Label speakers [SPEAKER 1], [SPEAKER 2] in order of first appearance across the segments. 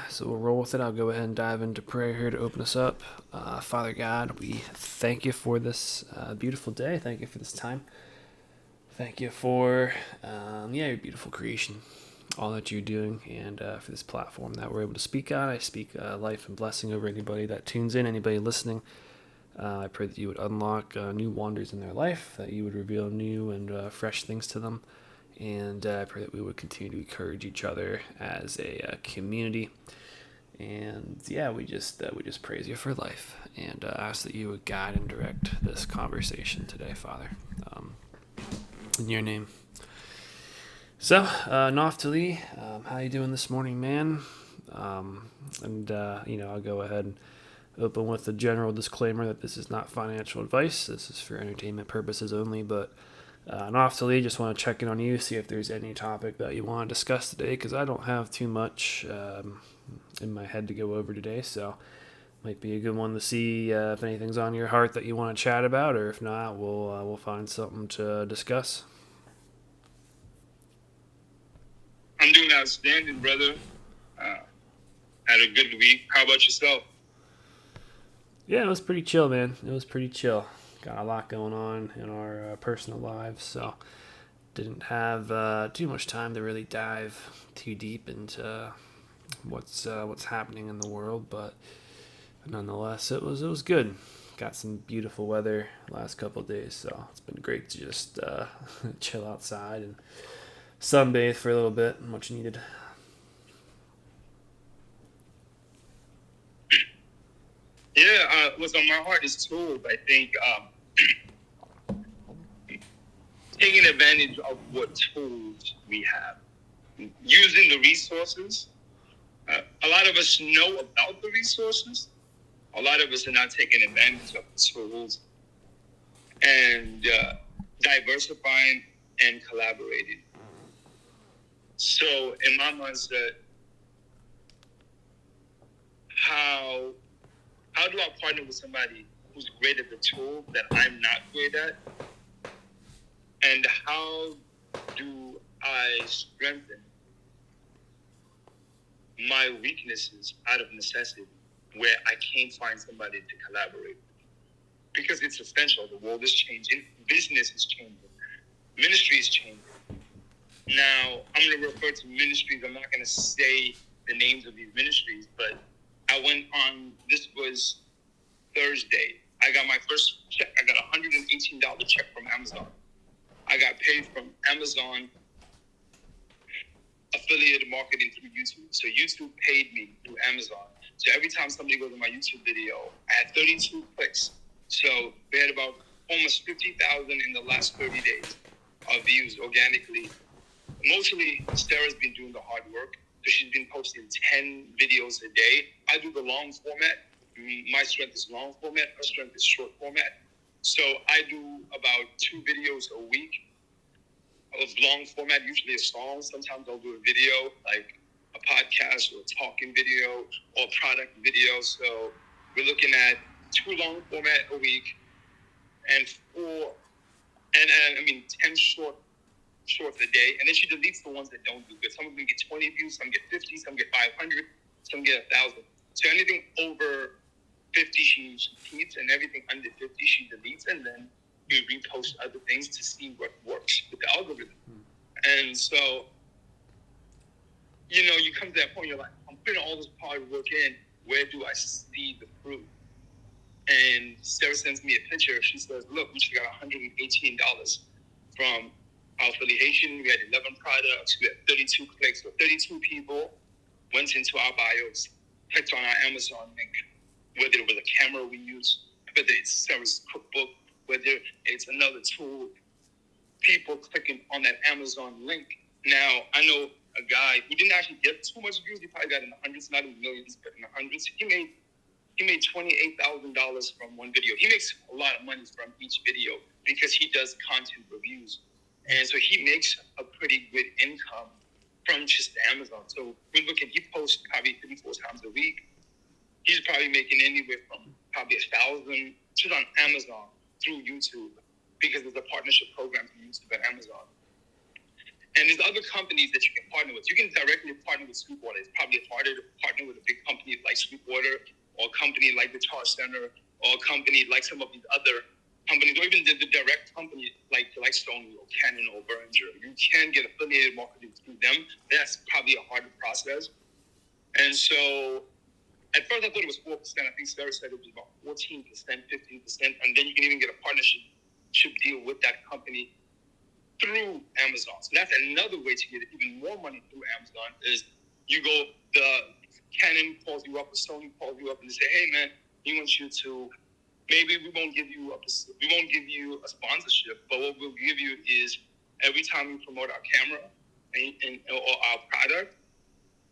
[SPEAKER 1] So we'll roll with it. I'll go ahead and dive into prayer here to open us up. Father God, we thank you for this beautiful day. Thank you for this time. Thank you for, your beautiful creation, all that you're doing, and for this platform that we're able to speak on. I speak life and blessing over anybody that tunes in, anybody listening. I pray that you would unlock new wonders in their life, that you would reveal new and fresh things to them. And I pray that we would continue to encourage each other as a community. And we just praise you for life, and ask that you would guide and direct this conversation today, Father. In your name. So, Naftali, how you doing this morning, man? I'll go ahead and open with a general disclaimer that this is not financial advice. This is for entertainment purposes only, but Naftali, just want to check in on you, see if there's any topic that you want to discuss today, because I don't have too much in my head to go over today, so might be a good one to see if anything's on your heart that you want to chat about, or if not, we'll find something to discuss.
[SPEAKER 2] I'm doing outstanding, brother. Had a good week. How about yourself?
[SPEAKER 1] Yeah, it was pretty chill, man. It was pretty chill. Got a lot going on in our personal lives, so didn't have too much time to really dive too deep into what's happening in the world. But nonetheless, it was good. Got some beautiful weather last couple of days, so it's been great to just chill outside and sunbathe for a little bit. Much needed.
[SPEAKER 2] Yeah, what's on my heart is tools. I think taking advantage of what tools we have, using the resources. A lot of us know about the resources. A lot of us are not taking advantage of the tools and diversifying and collaborating. So in my mindset, how do I partner with somebody who's great at the tool that I'm not great at? And how do I strengthen my weaknesses out of necessity where I can't find somebody to collaborate with? Because it's essential. The world is changing. Business is changing. Ministry is changing. Now, I'm going to refer to ministries. I'm not going to say the names of these ministries, but I went on, this was Thursday. I got my first check. I got a $118 check from Amazon. I got paid from Amazon affiliated marketing through YouTube. So YouTube paid me through Amazon. So every time somebody goes on my YouTube video, I had 32 clicks. So we had about almost 50,000 in the last 30 days of views organically. Mostly Sarah's been doing the hard work. So she's been posting 10 videos a day. I do the long format. My strength is long format. Her strength is short format. So I do about 2 videos a week of long format, usually a song. Sometimes I'll do a video, like a podcast or a talking video or product video. So we're looking at 2 long format a week and 10 short a day, and then she deletes the ones that don't do good. Some of them get 20 views, some get 50, some get 500, some get 1,000. So anything over 50 she keeps, and everything under 50 she deletes, and then we repost other things to see what works with the algorithm. And so, you come to that point, you're like, I'm putting all this hard work in, where do I see the fruit? And Sarah sends me a picture. She says, look, we just got $118 from our affiliation. We had 11 products. We had 32 clicks. So 32 people went into our bios, clicked on our Amazon link, whether it was a camera we use, whether it's Sarah's cookbook, whether it's another tool, people clicking on that Amazon link. Now, I know a guy who didn't actually get too much views. He probably got in the hundreds, not in the millions, but in the hundreds. He made $28,000 from one video. He makes a lot of money from each video because he does content reviews. And so he makes a pretty good income from just Amazon. So we're looking, he posts probably 3-4 times a week. He's probably making anywhere from probably 1,000 just on Amazon through YouTube, because there's a partnership program from YouTube and Amazon. And there's other companies that you can partner with. You can directly partner with Sweetwater. It's probably harder to partner with a big company like Sweetwater, or a company like the Guitar Center, or a company like some of these other companies, or even the direct companies like Sony or Canon or Behringer. You can get affiliated marketing through them. That's probably a harder process. And so at first I thought it was 4%. I think Sarah said it was about 14%, 15%. And then you can even get a partnership deal with that company through Amazon. So that's another way to get even more money through Amazon is you go, the Canon calls you up or Sony calls you up and they say, hey man, we want you to, maybe we won't give you a sponsorship, but what we'll give you is every time we promote our camera or our product,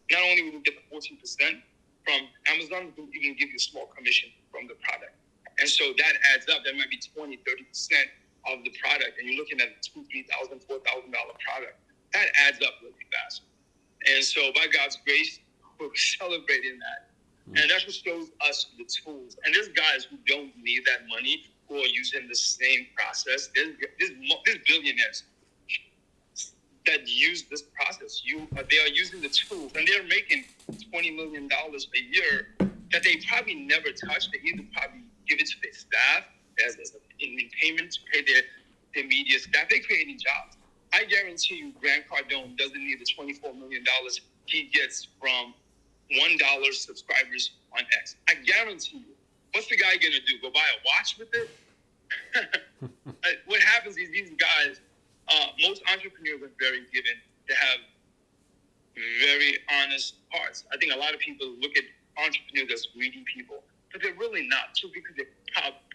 [SPEAKER 2] not only will we get the 14% from Amazon, we'll even give you a small commission from the product. And so that adds up. That might be 20, 30% of the product, and you're looking at a $2,000, $3,000, $4,000 product. That adds up really fast. And so by God's grace, we're celebrating that. And that's what shows us the tools. And there's guys who don't need that money who are using the same process. There's billionaires that use this process. They are using the tools, and they're making $20 million a year that they probably never touch. They either probably give it to their staff as in payment to pay their media staff. They create jobs. I guarantee you Grant Cardone doesn't need the $24 million he gets from $1 subscribers on X. I guarantee you. What's the guy going to do? Go buy a watch with it? What happens is these guys, most entrepreneurs are very given to have very honest hearts. I think a lot of people look at entrepreneurs as greedy people, but they're really not. Too, because they're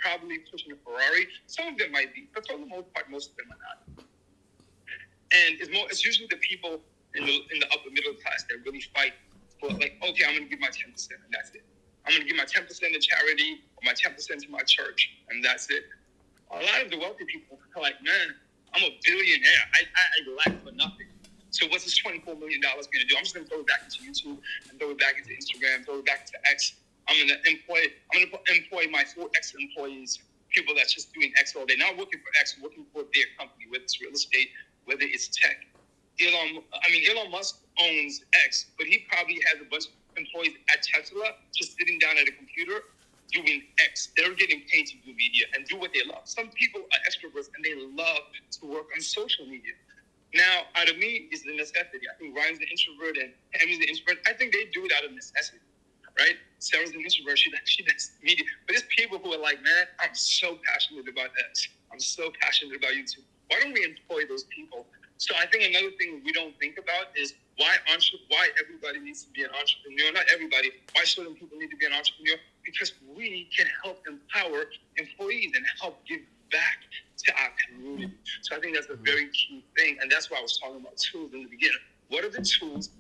[SPEAKER 2] probably pushing a Ferrari. Some of them might be, but for the most part, most of them are not. And it's usually the people in the upper middle class that really fight for, like, okay, I'm going to give my 10% and that's it. I'm going to give my 10% to charity or my 10% to my church and that's it. A lot of the wealthy people are like, man, I'm a billionaire. I lack for nothing. So what's this $24 million going to do? I'm just going to throw it back into YouTube and throw it back into Instagram, throw it back into X. I'm going to employ my 4 X employees, people that's just doing X all day, not working for X, working for their company, whether it's real estate, whether it's tech. Elon Musk owns X, but he probably has a bunch of employees at Tesla just sitting down at a computer doing X. They're getting paid to do media and do what they love. Some people are extroverts and they love to work on social media. Now, out of me is the necessity. I think Ryan's an introvert and Emmy's an introvert. I think they do it out of necessity, right? Sarah's an introvert. She does media. But there's people who are like, man, I'm so passionate about X. I'm so passionate about YouTube. Why don't we employ those people? So I think another thing we don't think about is why everybody needs to be an entrepreneur. Not everybody. Why certain people need to be an entrepreneur? Because we can help empower employees and help give back to our community. So I think that's a very key thing. And that's why I was talking about tools in the beginning. What are the tools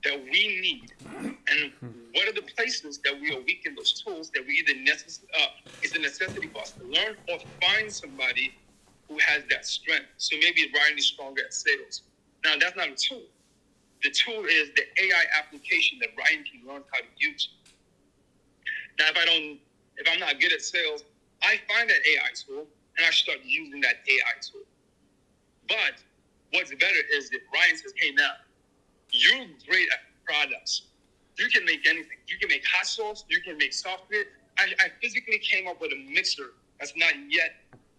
[SPEAKER 2] that we need? And what are the places that we are weak in those tools that we either is a necessity for us to learn or find somebody who has that strength. So maybe Ryan is stronger at sales. Now, that's not a tool. The tool is the AI application that Ryan can learn how to use. Now, if I'm not good at sales, I find that AI tool and I start using that AI tool. But what's better is that Ryan says, hey, now, you're great at products. You can make anything. You can make hot sauce. You can make software. I physically came up with a mixer that's not yet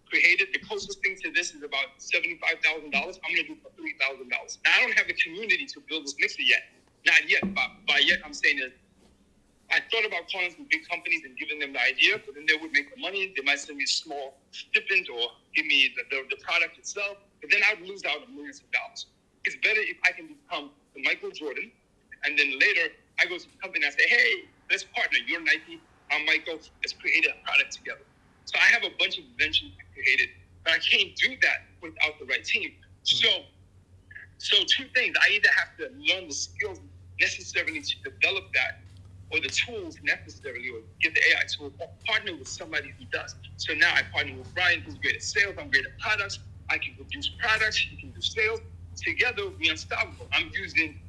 [SPEAKER 2] created. The closest thing to this is about $75,000. I'm going to do for $3,000. Now, I don't have the community to build this mixer yet. Not yet. By yet, I'm saying that I thought about calling some big companies and giving them the idea, but then they would make the money. They might send me a small stipend or give me the product itself, but then I'd lose out on millions of dollars. It's better if I can become the Michael Jordan, and then later I go to the company and I say, hey, let's partner. You're Nike, I'm Michael. Let's create a product together. So I have a bunch of inventions I created, but I can't do that without the right team. So 2 things. I either have to learn the skills necessarily to develop that, or the tools necessarily, or get the AI tool, or partner with somebody who does. So now I partner with Brian, who's great at sales. I'm great at products. I can produce products. He can do sales. Together, we're unstoppable. I'm using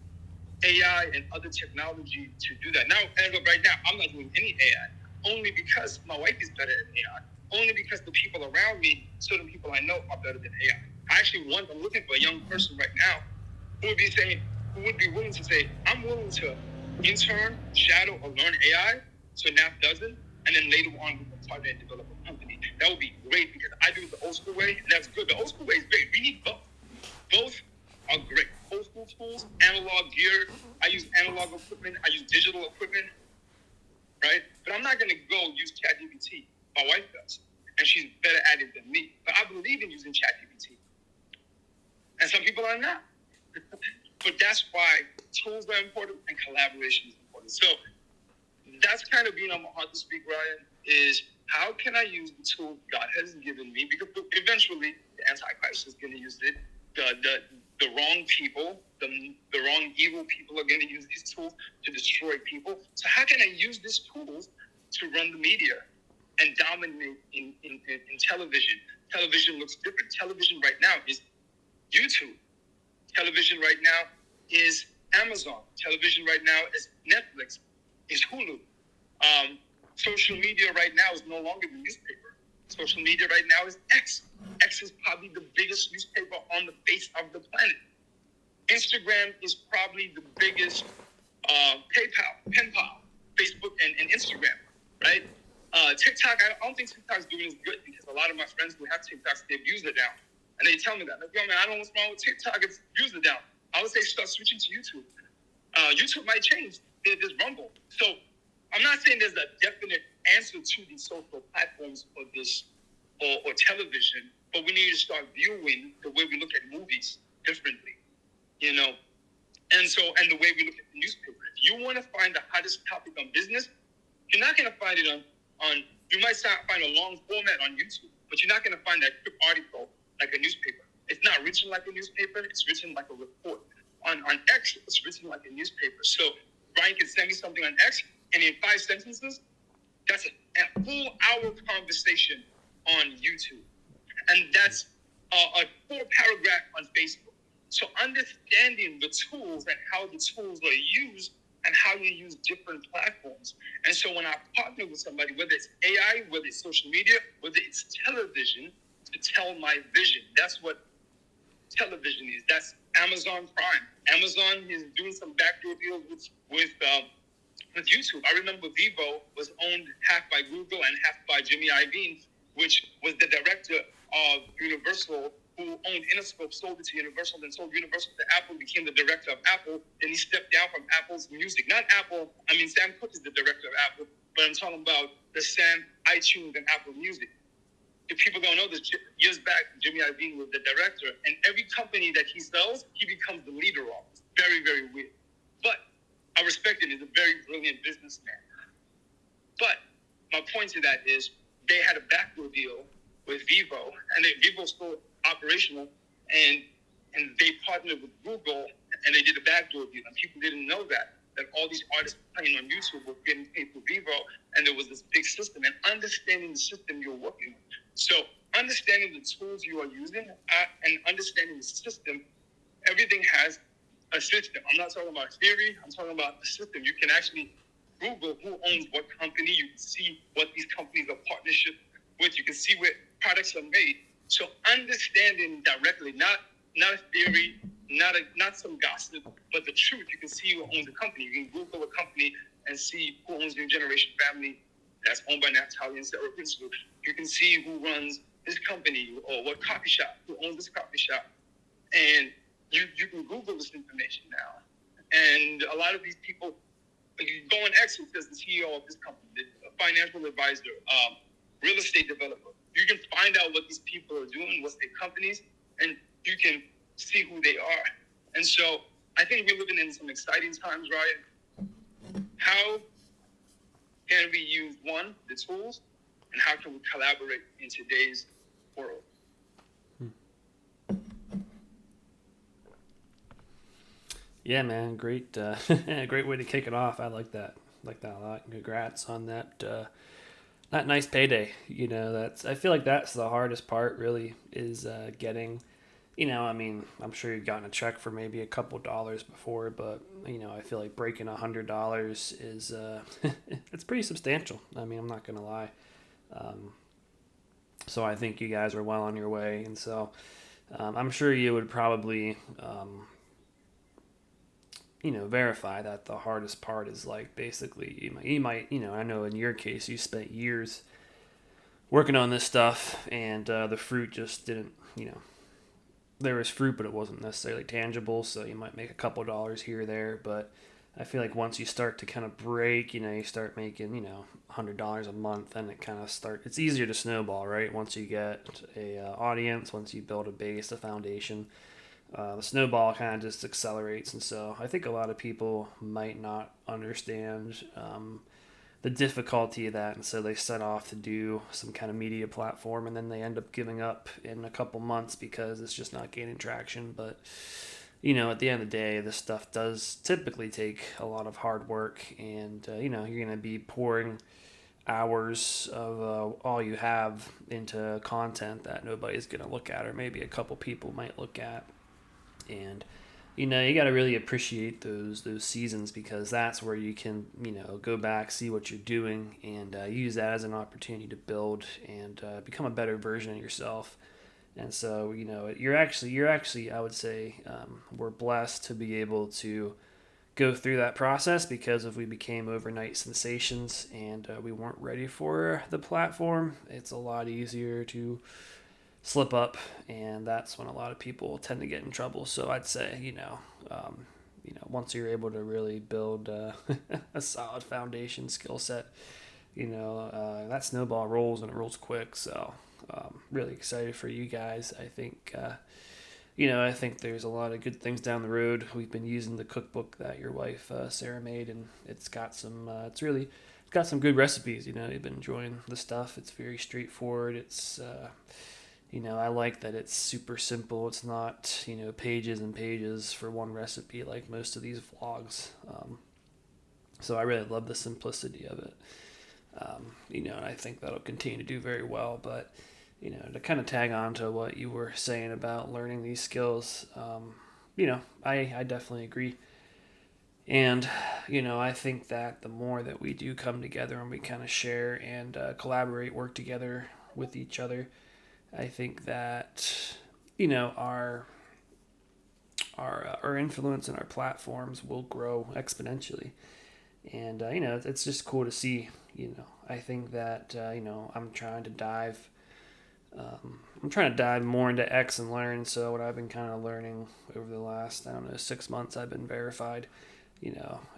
[SPEAKER 2] AI and other technology to do that. Now, as of right now, I'm not doing any AI, only because my wife is better at AI, only because the people around me, certain people I know, are better than AI. I'm looking for a young person right now who would be willing to say, I'm willing to intern, shadow, or learn AI so NAP doesn't, and then later on we can partner and develop a company. That would be great because I do it the old school way, and that's good. The old school way is great. We need both. Both are great. Old school tools, analog gear. I use analog equipment. I use digital equipment, right? But I'm not going to go use ChatGPT. My wife does, and she's better at it than me. But I believe in using ChatGPT, and some people are not. But that's why tools are important and collaboration is important. So that's kind of being on my heart to speak, Ryan, is how can I use the tools God has given me? Because eventually the Antichrist is going to use it. The wrong people, the wrong evil people are going to use these tools to destroy people. So how can I use these tools to run the media and dominate in television? Television looks different. Television right now is YouTube. Television right now is Amazon. Television right now is Netflix, is Hulu. Social media right now is no longer the newspaper. Social media right now is X. X is probably the biggest newspaper on the face of the planet. Instagram is probably the biggest pen pal, Facebook and Instagram, right? TikTok, I don't think TikTok's doing as good because a lot of my friends who have TikToks, they've used it down. And they tell me that. Like, yo, man, I don't know what's wrong with TikTok. It's used it down. I would say start switching to YouTube. YouTube might change. There's Rumble. So I'm not saying there's a definite answer to these social platforms or this or television, but we need to start viewing the way we look at movies differently, you know? And the way we look at the newspaper. If you want to find the hottest topic on business, you're not going to find it on you might find a long format on YouTube, but you're not going to find that quick article like a newspaper. It's not written like a newspaper. It's written like a report. On X, it's written like a newspaper. So Brian can send me something on X, and in 5 sentences, that's a full hour conversation on YouTube. And that's a full paragraph on Facebook. So understanding the tools and how the tools are used and how you use different platforms. And so when I partner with somebody, whether it's AI, whether it's social media, whether it's television, to tell my vision. That's what television is. That's Amazon Prime. Amazon is doing some backdoor deals with YouTube. I remember Vivo was owned half by Google and half by Jimmy Iovine, which was the director of Universal, who owned Interscope, sold it to Universal, then sold Universal to Apple, became the director of Apple. Then he stepped down from Apple's music. Not Apple. I mean, Sam Cooke is the director of Apple, but I'm talking about the Sam, iTunes, and Apple Music. If people don't know this, years back, Jimmy Iovine was the director, and every company that he sells, he becomes the leader of. It's very, very weird. But I respect it. He's a very brilliant businessman. But my point to that is they had a backdoor deal with Vivo, and Vivo's still operational, and they partnered with Google, and they did a backdoor deal, and people didn't know that all these artists playing on YouTube were getting paid for Vivo, and there was this big system, and understanding the system you're working with. So understanding the tools you are using and understanding the system, everything has a system. I'm not talking about theory. I'm talking about a system. You can actually Google who owns what company. You can see what these companies are partnership with. You can see where products are made. So understanding directly, not a theory, not some gossip, but the truth. You can see who owns a company. You can Google a company and see who owns New Generation Family that's owned by Natalia and Sarah Princeton. You can see who runs this company or what coffee shop, who owns this coffee shop. And you can Google this information now. And a lot of these people, like you go on X, it says the CEO of this company, a financial advisor, real estate developer. You can find out what these people are doing, what's their companies, and you can see who they are. And so I think we're living in some exciting times, Ryan. How can we use, one, the tools, and how can we collaborate in today's world?
[SPEAKER 1] Yeah, man, great, great way to kick it off. I like that a lot. Congrats on that nice payday. You know, I feel like that's the hardest part. Really, is getting. You know, I mean, I'm sure you've gotten a check for maybe a couple dollars before, but you know, I feel like breaking $100 is it's pretty substantial. I mean, I'm not gonna lie. So I think you guys are well on your way, and so I'm sure you would probably, verify that the hardest part is like basically I know in your case you spent years working on this stuff and the fruit just didn't, there was fruit, but it wasn't necessarily tangible. So you might make a couple dollars here or there, but I feel like once you start to kind of break, you start making, $100 a month, and it kind of it's easier to snowball, right? Once you get a audience, once you build a base, a foundation, the snowball kind of just accelerates. And so I think a lot of people might not understand the difficulty of that, and so they set off to do some kind of media platform, and then they end up giving up in a couple months because it's just not gaining traction. But at the end of the day, this stuff does typically take a lot of hard work, and you're going to be pouring hours of all you have into content that nobody's going to look at, or maybe a couple people might look at. And you got to really appreciate those seasons, because that's where you can go back, see what you're doing, and use that as an opportunity to build and become a better version of yourself. And so you're actually I would say we're blessed to be able to go through that process, because if we became overnight sensations and we weren't ready for the platform, it's a lot easier to slip up, and that's when a lot of people tend to get in trouble. So I'd say, once you're able to really build a solid foundation skill set, that snowball rolls, and it rolls quick. So really excited for you guys. I think, I think there's a lot of good things down the road. We've been using the cookbook that your wife Sarah made, and it's got some. It's got some good recipes. You've been enjoying the stuff. It's very straightforward. It's I like that it's super simple. It's not, pages and pages for one recipe like most of these vlogs. So I really love the simplicity of it. And I think that'll continue to do very well. But, to kind of tag on to what you were saying about learning these skills, I definitely agree. And, I think that the more that we do come together and we kind of share and collaborate, work together with each other, I think that our influence and our platforms will grow exponentially, and it's just cool to see. I think that I'm trying to dive more into X and learn. So what I've been kind of learning over the last 6 months, I've been verified,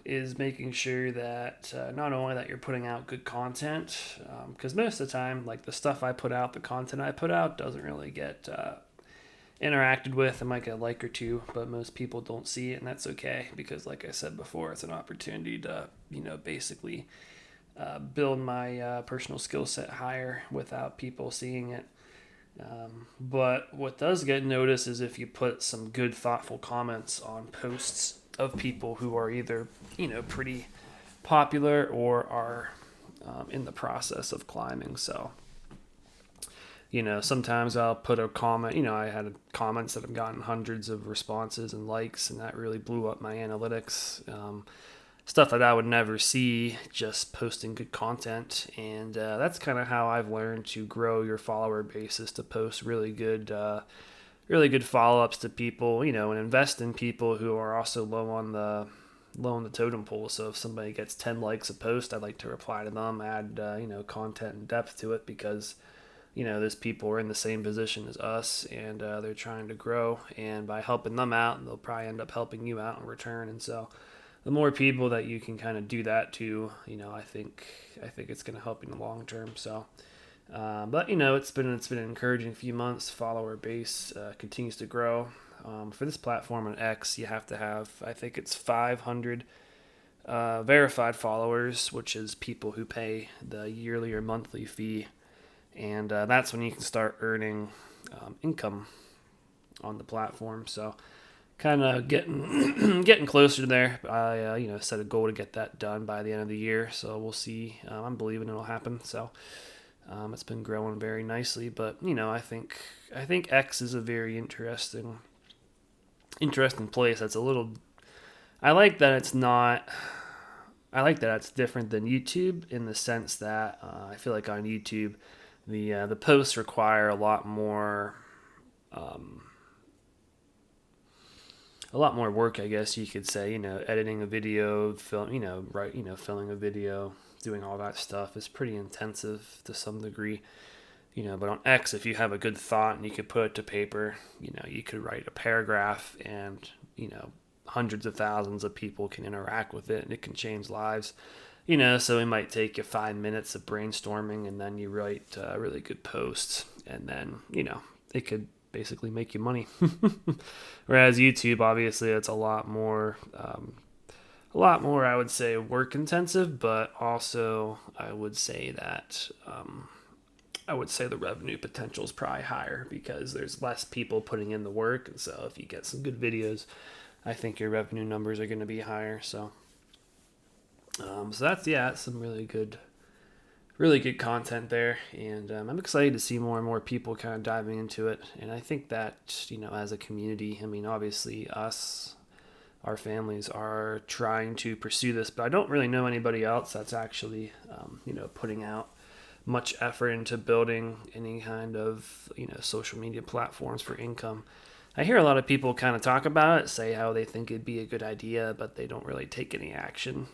[SPEAKER 1] is making sure that not only that you're putting out good content, because most of the time, like the stuff I put out, the content I put out doesn't really get interacted with. I might get a like or two, but most people don't see it, and that's okay, because like I said before, it's an opportunity to, basically build my personal skill set higher without people seeing it. But what does get noticed is if you put some good, thoughtful comments on posts of people who are either, pretty popular or are in the process of climbing. So, sometimes I'll put a comment, I had comments that have gotten hundreds of responses and likes, and that really blew up my analytics. Stuff that I would never see just posting good content. And that's kind of how I've learned to grow your follower base, is to post really good follow-ups to people, and invest in people who are also low on the totem pole. So if somebody gets 10 likes a post, I'd like to reply to them, add content and depth to it, because those people are in the same position as us, and they're trying to grow, and by helping them out, they'll probably end up helping you out in return. And so the more people that you can kind of do that to, I think it's going to help you in the long term. So but it's been an encouraging few months. Follower base continues to grow. For this platform on X, you have to have, I think it's 500 verified followers, which is people who pay the yearly or monthly fee, and that's when you can start earning income on the platform. So kind of getting closer there. I set a goal to get that done by the end of the year. So we'll see. I'm believing it'll happen. So. It's been growing very nicely, but I think X is a very interesting place. That's a little. I like that it's not. I like that it's different than YouTube in the sense that I feel like on YouTube, the posts require a lot more a lot more work, I guess you could say. Editing a video, film, filming a video, doing all that stuff is pretty intensive to some degree. But on X, if you have a good thought and you could put it to paper, you could write a paragraph, and hundreds of thousands of people can interact with it, and it can change lives. So it might take you 5 minutes of brainstorming, and then you write a really good post, and then it could basically make you money. Whereas YouTube, obviously, it's a lot more, I would say, work intensive, but also I would say that the revenue potential is probably higher because there's less people putting in the work, and so if you get some good videos, I think your revenue numbers are going to be higher. So that's some really good content there, and I'm excited to see more and more people kind of diving into it. And I think that as a community, I mean, obviously our families are trying to pursue this, but I don't really know anybody else that's actually putting out much effort into building any kind of social media platforms for income. I hear a lot of people kind of talk about it, say how they think it'd be a good idea, but they don't really take any action.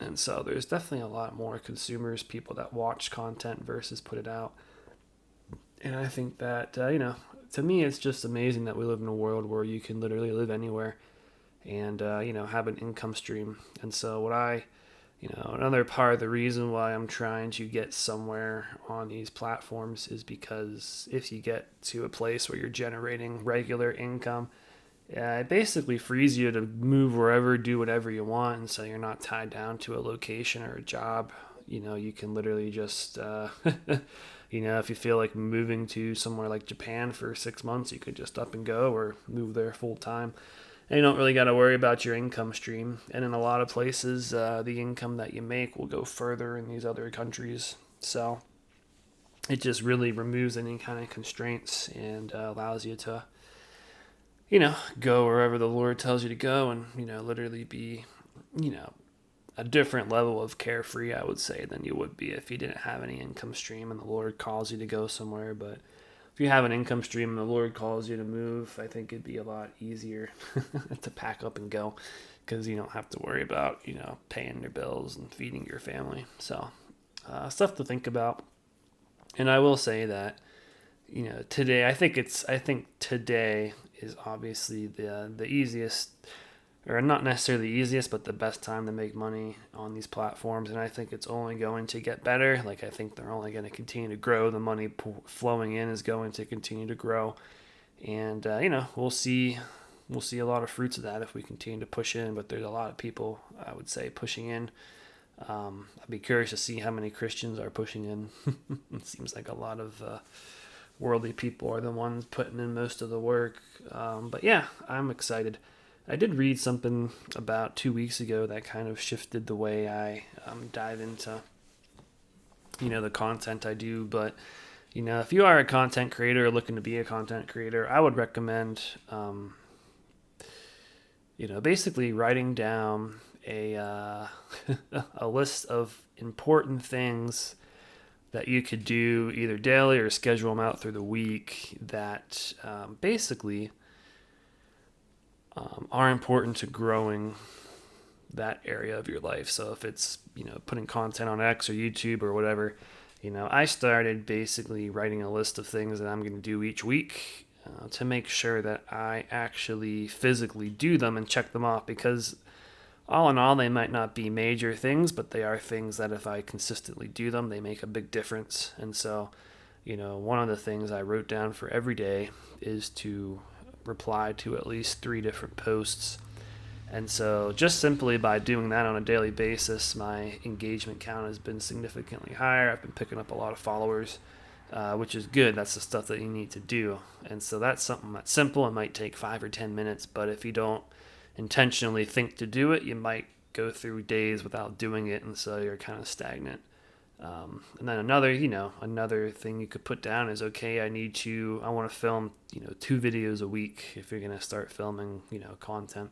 [SPEAKER 1] And so there's definitely a lot more consumers, people that watch content versus put it out. And I think that, to me, it's just amazing that we live in a world where you can literally live anywhere and, have an income stream. And so another part of the reason why I'm trying to get somewhere on these platforms is because if you get to a place where you're generating regular income, it basically frees you to move wherever, do whatever you want, and so you're not tied down to a location or a job. You can literally just, if you feel like moving to somewhere like Japan for 6 months, you could just up and go or move there full time. And you don't really got to worry about your income stream. And in a lot of places, the income that you make will go further in these other countries. So it just really removes any kind of constraints and allows you to go wherever the Lord tells you to go, and, literally be, a different level of carefree, I would say, than you would be if you didn't have any income stream and the Lord calls you to go somewhere. But if you have an income stream and the Lord calls you to move, I think it'd be a lot easier to pack up and go, because you don't have to worry about, paying your bills and feeding your family. So stuff to think about. And I will say that, today, I think today is obviously the easiest, or not necessarily the easiest, but the best time to make money on these platforms. And I think it's only going to get better. Like, I think they're only going to continue to grow. The money flowing in is going to continue to grow. And, we'll see a lot of fruits of that if we continue to push in. But there's a lot of people, I would say, pushing in. I'd be curious to see how many Christians are pushing in. It seems like a lot of worldly people are the ones putting in most of the work. But yeah, I'm excited. I did read something about 2 weeks ago that kind of shifted the way I dive into, the content I do. But, if you are a content creator or looking to be a content creator, I would recommend, basically writing down a list of important things that you could do either daily or schedule them out through the week that basically are important to growing that area of your life. So if it's, putting content on X or YouTube or whatever, I started basically writing a list of things that I'm going to do each week to make sure that I actually physically do them and check them off, because all in all, they might not be major things, but they are things that if I consistently do them, they make a big difference. And so, one of the things I wrote down for every day is to reply to at least 3 different posts. And so just simply by doing that on a daily basis, my engagement count has been significantly higher. I've been picking up a lot of followers, which is good. That's the stuff that you need to do. And so that's something that's simple. It might take 5 or 10 minutes, but if you don't intentionally think to do it, you might go through days without doing it, and so you're kind of stagnant. And then another thing you could put down is, okay, I want to film 2 videos a week if you're going to start filming content.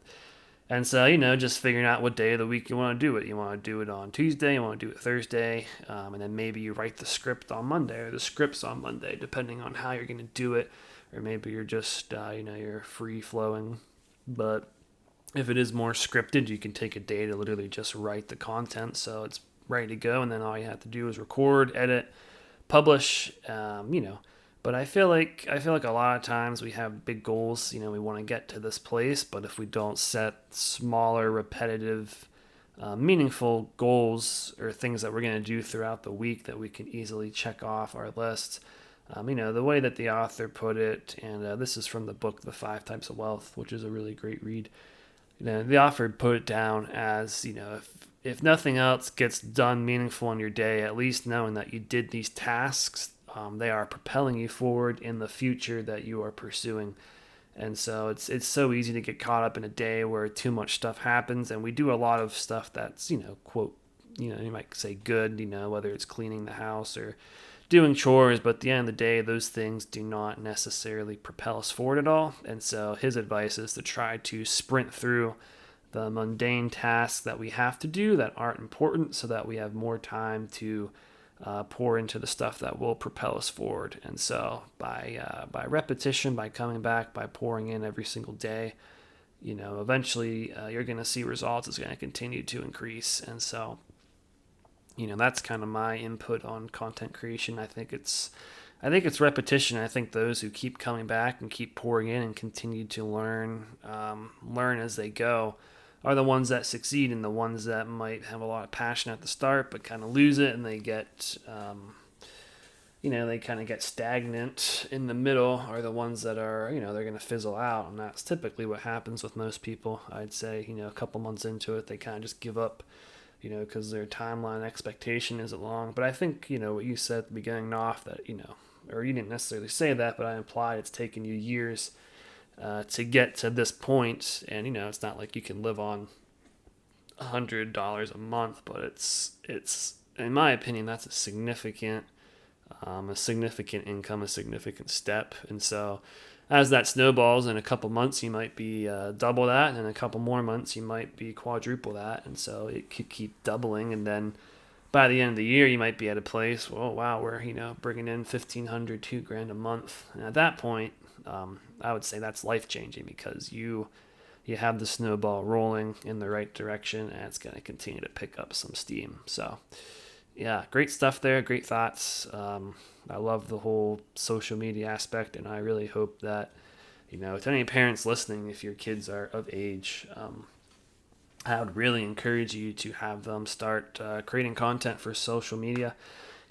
[SPEAKER 1] And so, just figuring out what day of the week you want to do it. You want to do it on Tuesday, you want to do it Thursday, and then maybe you write the script on Monday, or the scripts on Monday, depending on how you're going to do it. Or maybe you're just, you're free flowing. But If it is more scripted, you can take a day to literally just write the content so it's ready to go, and then all you have to do is record, edit, publish. But I feel like a lot of times we have big goals. We want to get to this place, but if we don't set smaller, repetitive, meaningful goals or things that we're going to do throughout the week that we can easily check off our list. The way that the author put it, and this is from the book The Five Types of Wealth, which is a really great read. The author put it down as, if nothing else gets done meaningful in your day, at least knowing that you did these tasks, they are propelling you forward in the future that you are pursuing. And so it's so easy to get caught up in a day where too much stuff happens, and we do a lot of stuff that's, quote, you might say good, whether it's cleaning the house or doing chores, but at the end of the day, those things do not necessarily propel us forward at all. And so his advice is to try to sprint through the mundane tasks that we have to do that aren't important so that we have more time to pour into the stuff that will propel us forward. And so by repetition, by coming back, by pouring in every single day, eventually you're going to see results. It's going to continue to increase. And so that's kind of my input on content creation. I think it's repetition. I think those who keep coming back and keep pouring in and continue to learn as they go, are the ones that succeed, and the ones that might have a lot of passion at the start but kind of lose it, and they get they kind of get stagnant in the middle, are the ones that are, they're going to fizzle out. And that's typically what happens with most people. I'd say, a couple months into it, they kind of just give up, because their timeline expectation isn't long. But I think, what you said at the beginning, off that, or you didn't necessarily say that, but I implied it's taken you years to get to this point. And, it's not like you can live on $100 a month, but it's in my opinion, that's a significant income, a significant step. And so as that snowballs, in a couple months you might be double that, and in a couple more months you might be quadruple that. And so it could keep doubling, and then by the end of the year you might be at a place, well, wow, we're bringing in $1,500, $2,000 a month. And at that point, I would say that's life changing, because you have the snowball rolling in the right direction, and it's going to continue to pick up some steam. So yeah, great stuff there. Great thoughts. I love the whole social media aspect, and I really hope that, to any parents listening, if your kids are of age, I would really encourage you to have them start creating content for social media.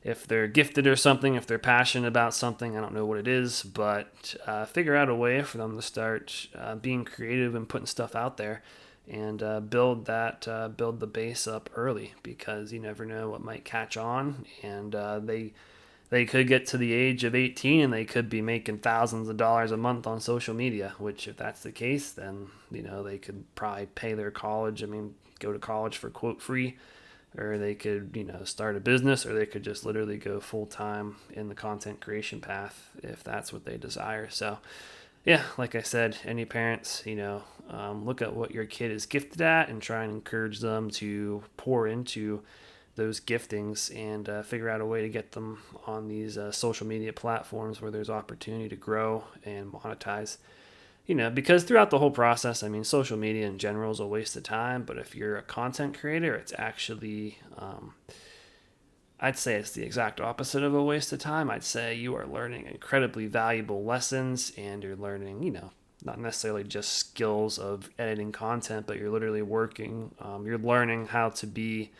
[SPEAKER 1] If they're gifted or something, if they're passionate about something, I don't know what it is, but figure out a way for them to start being creative and putting stuff out there, and build the base up early, because you never know what might catch on. And they could get to the age of 18 and they could be making thousands of dollars a month on social media, which, if that's the case, then they could probably pay their college. Go to college for, quote, free, or they could start a business, or they could just literally go full time in the content creation path if that's what they desire. So yeah, like I said, any parents, look at what your kid is gifted at and try and encourage them to pour into those giftings, and figure out a way to get them on these social media platforms where there's opportunity to grow and monetize. Because throughout the whole process, social media in general is a waste of time, but if you're a content creator, it's actually, I'd say it's the exact opposite of a waste of time. I'd say you are learning incredibly valuable lessons, and you're learning, not necessarily just skills of editing content, but you're literally you're learning how to be,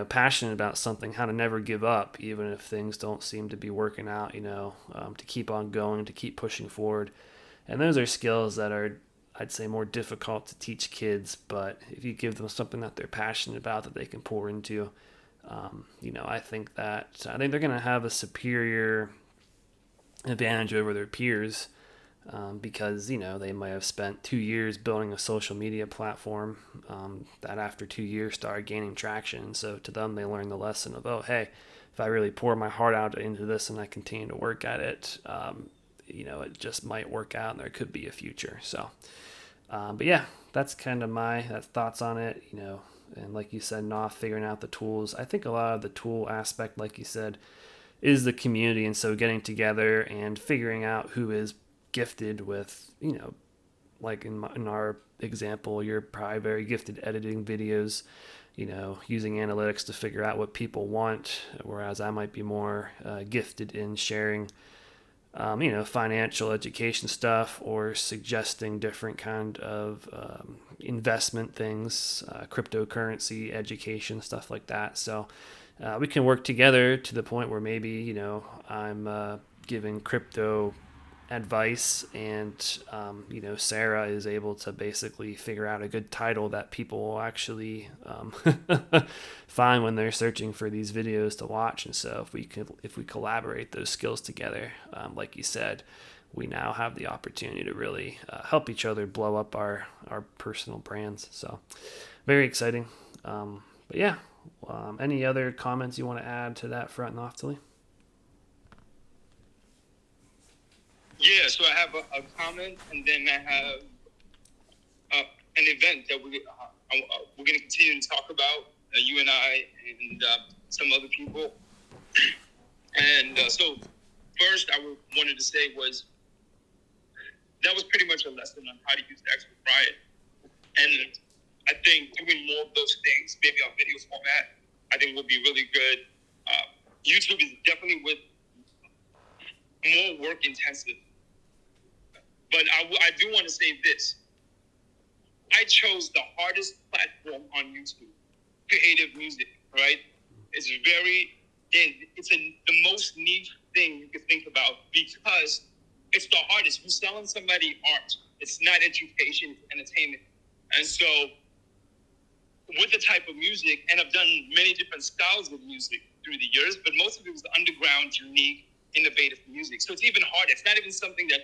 [SPEAKER 1] passionate about something, how to never give up, even if things don't seem to be working out, to keep on going, to keep pushing forward. And those are skills that are, I'd say, more difficult to teach kids, but if you give them something that they're passionate about, that they can pour into, I think they're going to have a superior advantage over their peers, because they might have spent 2 years building a social media platform that after 2 years started gaining traction. So to them, they learn the lesson of, oh, hey, if I really pour my heart out into this and I continue to work at it, it just might work out, and there could be a future. So, but yeah, that's kind of my thoughts on it, and like you said, not figuring out the tools. I think a lot of the tool aspect, like you said, is the community. And so getting together and figuring out who is gifted with, like in our example, you're probably very gifted editing videos, using analytics to figure out what people want, whereas I might be more gifted in sharing, financial education stuff or suggesting different kind of investment things, cryptocurrency education, stuff like that. So we can work together to the point where maybe, I'm giving crypto advice, and Sarah is able to basically figure out a good title that people will actually find when they're searching for these videos to watch. And so if we collaborate those skills together, like you said, we now have the opportunity to really help each other blow up our personal brands. So very exciting. But yeah, any other comments you want to add to that front, Naftali?
[SPEAKER 2] Yeah, so I have a comment, and then I have an event that we're going to continue to talk about, you and I and some other people. And so first I wanted to say was that was pretty much a lesson on how to use X with Brian. And I think doing more of those things, maybe on video format, I think will be really good. YouTube is definitely more work intensive. But I do want to say this. I chose the hardest platform on YouTube, creative music, right? It's the most niche thing you can think about because it's the hardest. You're selling somebody art. It's not education, it's entertainment. And so with the type of music, and I've done many different styles of music through the years, but most of it was underground, unique, innovative music. So it's even harder. It's not even something that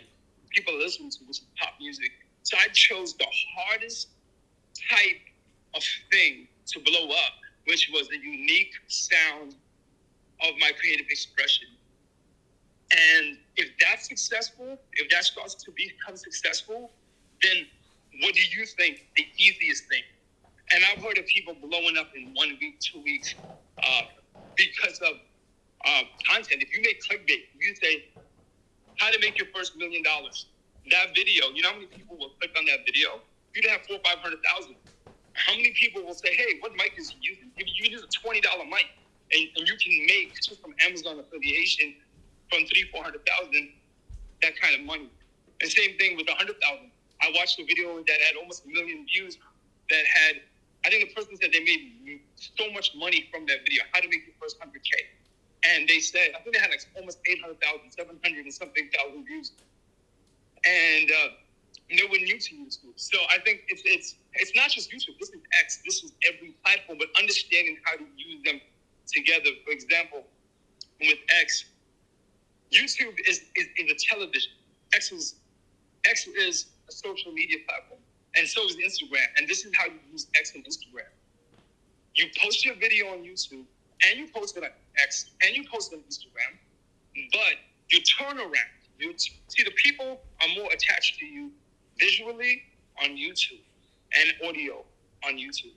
[SPEAKER 2] people listen to, which is pop music. So I chose the hardest type of thing to blow up, which was a unique sound of my creative expression. And if that's successful, if that starts to become successful, then what do you think the easiest thing? And I've heard of people blowing up in 1 week, 2 weeks, because of content. If you make clickbait, you say, how to make your first $1 million. That video, you know how many people will click on that video? You'd have 400,000 or 500,000. How many people will say, hey, what mic is he using? If you use a $20 mic, and you can make just from Amazon affiliation from 300,000-400,000 that kind of money. And same thing with 100,000. I watched a video that had almost 1 million views that had, I think the person said they made so much money from that video, how to make your first 100K. And they said, I think they had like almost 800,000, 700 and something thousand views. And they were new to YouTube. So I think it's not just YouTube. This is X. This is every platform, but understanding how to use them together. For example, with X, YouTube is a television. X is a social media platform, and so is Instagram. And this is how you use X and Instagram. You post your video on YouTube, and you post it on X, and you post it on Instagram, but your turnaround, see, the people are more attached to you visually on YouTube and audio on YouTube,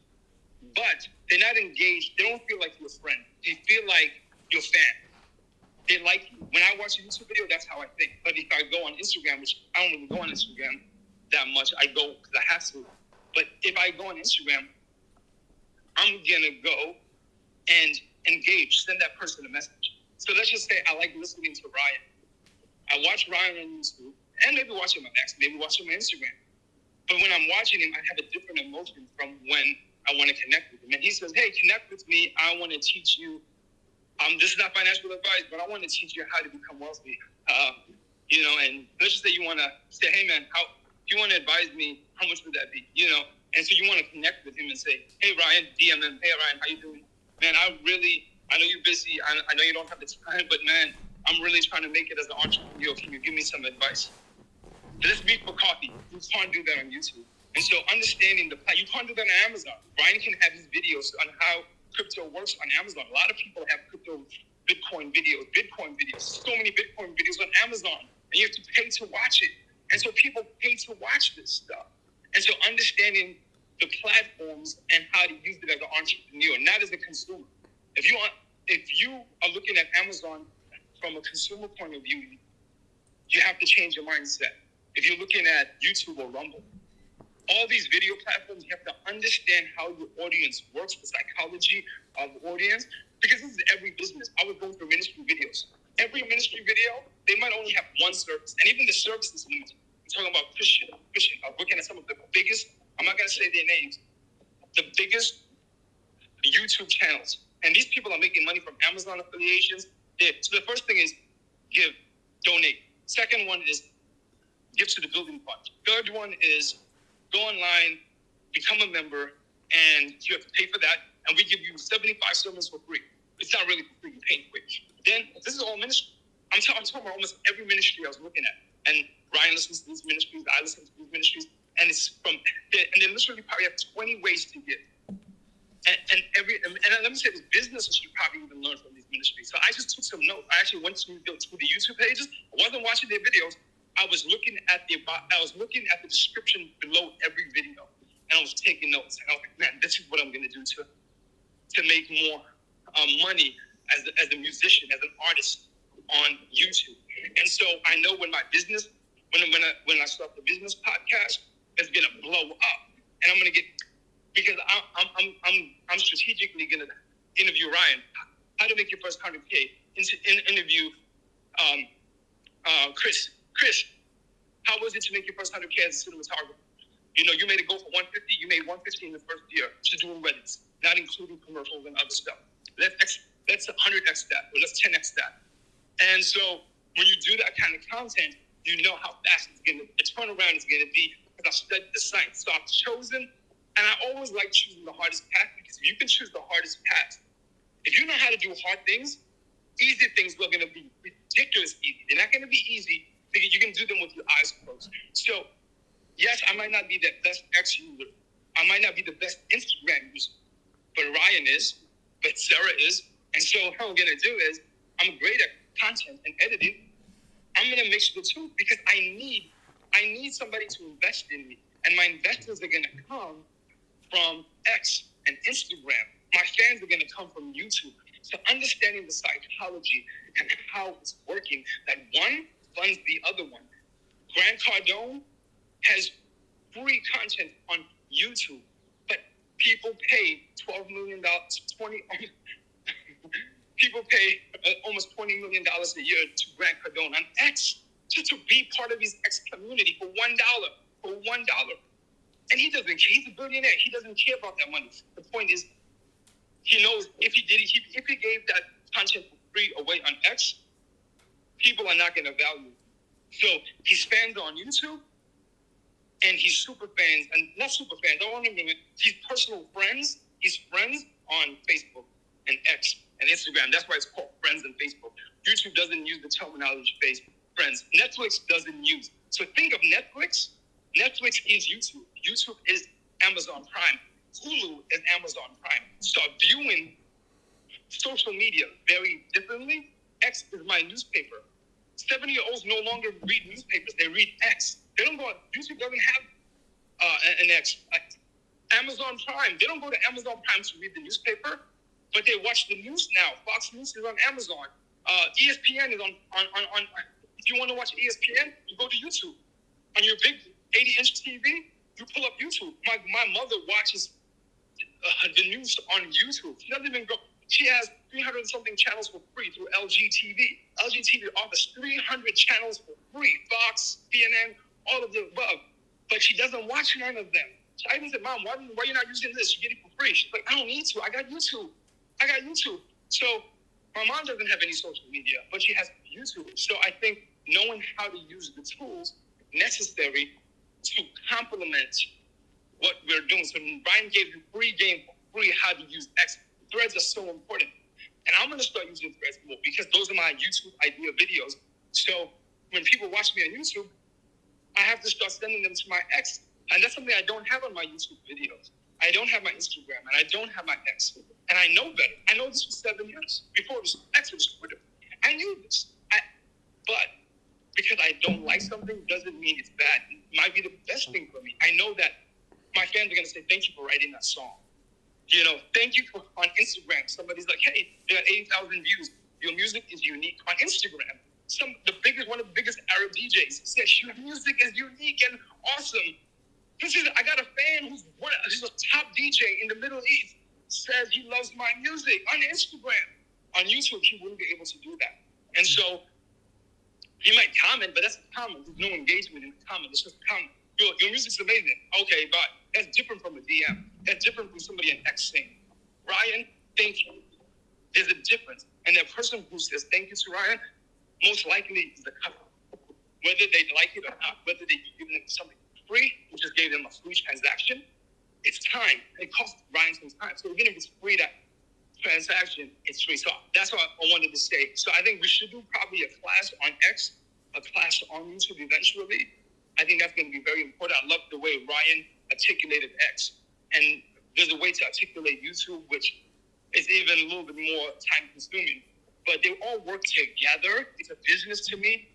[SPEAKER 2] but they're not engaged. They don't feel like you're a friend. They feel like you're a fan. They like you. When I watch a YouTube video, that's how I think. But if I go on Instagram, which I don't even go on Instagram that much, I go because I have to. But if I go on Instagram, I'm going to go and engage, send that person a message. So let's just say I like listening to Ryan. I watch Ryan on YouTube, and maybe watch him on X, maybe watch him on Instagram. But when I'm watching him, I have a different emotion from when I want to connect with him. And he says, hey, connect with me. I want to teach you. This is not financial advice, but I want to teach you how to become wealthy. And let's just say you want to say, hey, man, if you want to advise me, how much would that be? And so you want to connect with him and say, hey, Ryan, DM him. Hey, Ryan, how you doing? Man, I know you're busy. I know you don't have the time, but, man, I'm really trying to make it as an entrepreneur. Can you give me some advice? Let's meet for coffee. You can't do that on YouTube. And so understanding you can't do that on Amazon. Ryan can have his videos on how crypto works on Amazon. A lot of people have Bitcoin videos, so many Bitcoin videos on Amazon, and you have to pay to watch it. And so people pay to watch this stuff. And so understanding the platforms and how to use it as an entrepreneur, not as a consumer. If you are looking at Amazon from a consumer point of view, you have to change your mindset. if you're looking at YouTube or Rumble, all these video platforms, you have to understand how your audience works, the psychology of the audience, because this is every business. I was going through ministry videos. Every ministry video, they might only have one service, and even the service is limited. I'm talking about Christian. I'm looking at some of the biggest, I'm not going to say their names, the biggest YouTube channels. And these people are making money from Amazon affiliations. So the first thing is give, donate. Second one is give to the building fund. Third one is go online, become a member, and you have to pay for that. And we give you 75 sermons for free. It's not really for free, you're paying for it. Then this is all ministry. I'm talking about almost every ministry I was looking at. And Ryan listens to these ministries, I listen to these ministries, and it's from, and they literally probably have 20 ways to give. And let me say this, businesses should probably even learn from these ministries. So I just took some notes. I actually went to the YouTube pages. I wasn't watching their videos. I was looking at the description below every video, and I was taking notes. And I was like, man, this is what I'm going to do to make more money as a musician, as an artist on YouTube. And so I know when my business, when I start the business podcast, it's going to blow up, and I'm going to get, because I'm strategically going to interview Ryan. How to make your first 100K? Interview Chris. Chris, how was it to make your first 100K as a cinematographer? You know, you made a goal for 150. You made 150 in the first year to doing weddings, not including commercials and other stuff. Let's 100x that, or let's 10x that. And so when you do that kind of content, you know how fast the turnaround is going to be, because I've studied the science. So I've chosen, and I always like choosing the hardest path, because if you can choose the hardest path, if you know how to do hard things, easy things are going to be ridiculous easy. They're not going to be easy because you can do them with your eyes closed. So, yes, I might not be the best X user. I might not be the best Instagram user, but Ryan is, but Sarah is. And so what I'm going to do is, I'm great at content and editing. I'm going to mix the two, because I need somebody to invest in me. And my investors are going to come from X and Instagram. My fans are going to come from YouTube. So understanding the psychology and how it's working, that one funds the other one. Grant Cardone has free content on YouTube, but people pay $12 million, people pay almost $20 million a year to Grant Cardone on X to be part of his X community for $1. And he doesn't care. He's a billionaire. He doesn't care about that money. The point is, he knows if he gave that content for free away on X, people are not going to value it. So his fans on YouTube, and his super fans, and not super fans, I don't want to name it, his personal friends, his friends on Facebook and X and Instagram. That's why it's called friends and Facebook. YouTube doesn't use the terminology friends. Netflix doesn't use. So think of Netflix. Netflix is YouTube. YouTube is Amazon Prime. Hulu is Amazon Prime. Start viewing social media very differently. X is my newspaper. 70-year-olds no longer read newspapers. They read X. They don't go on, YouTube doesn't have an X. Amazon Prime, they don't go to Amazon Prime to read the newspaper, but they watch the news now. Fox News is on Amazon. ESPN is on if you want to watch ESPN, you go to YouTube. On your big 80-inch TV, you pull up YouTube. My mother watches the news on YouTube. She doesn't even go. She has 300 something channels for free through LG TV. LG TV offers 300 channels for free. Fox, CNN, all of the above. But she doesn't watch none of them. So I even said, Mom, why are you not using this? You get it for free. She's like, I don't need to. I got YouTube. So my mom doesn't have any social media, but she has YouTube. So I think knowing how to use the tools necessary to complement what we're doing. So Brian gave you free game for free how to use X. Threads are so important. And I'm going to start using threads more, because those are my YouTube idea videos. So when people watch me on YouTube, I have to start sending them to my X. And that's something I don't have on my YouTube videos. I don't have my Instagram, and I don't have my X. And I know better. I know this for 7 years. Before it was X, it was Twitter. I knew this. But because I don't like something doesn't mean it's bad. It might be the best thing for me. I know that my fans are going to say, thank you for writing that song. You know, thank you for, on Instagram. Somebody's like, hey, they got 80,000 views. Your music is unique on Instagram. one of the biggest Arab DJs says your music is unique and awesome. I got a fan who's a top DJ in the Middle East, says he loves my music on Instagram. On YouTube, he wouldn't be able to do that. And so he might comment, but that's a comment. There's no engagement in the comment. It's just a comment. Your music's amazing. Okay, but that's different from a DM. That's different from somebody in X saying, Ryan, thank you. There's a difference. And that person who says thank you to Ryan, most likely is the customer. Whether they like it or not, whether they give them something free, we just gave them a free transaction, it's time. It costs Ryan some time. So even if it's free, that transaction, it's free. So that's what I wanted to say. So I think we should do probably a class on X, a class on YouTube eventually. I think that's going to be very important. I love the way Ryan articulated X. And there's a way to articulate YouTube, which is even a little bit more time consuming. But they all work together. It's a business to me.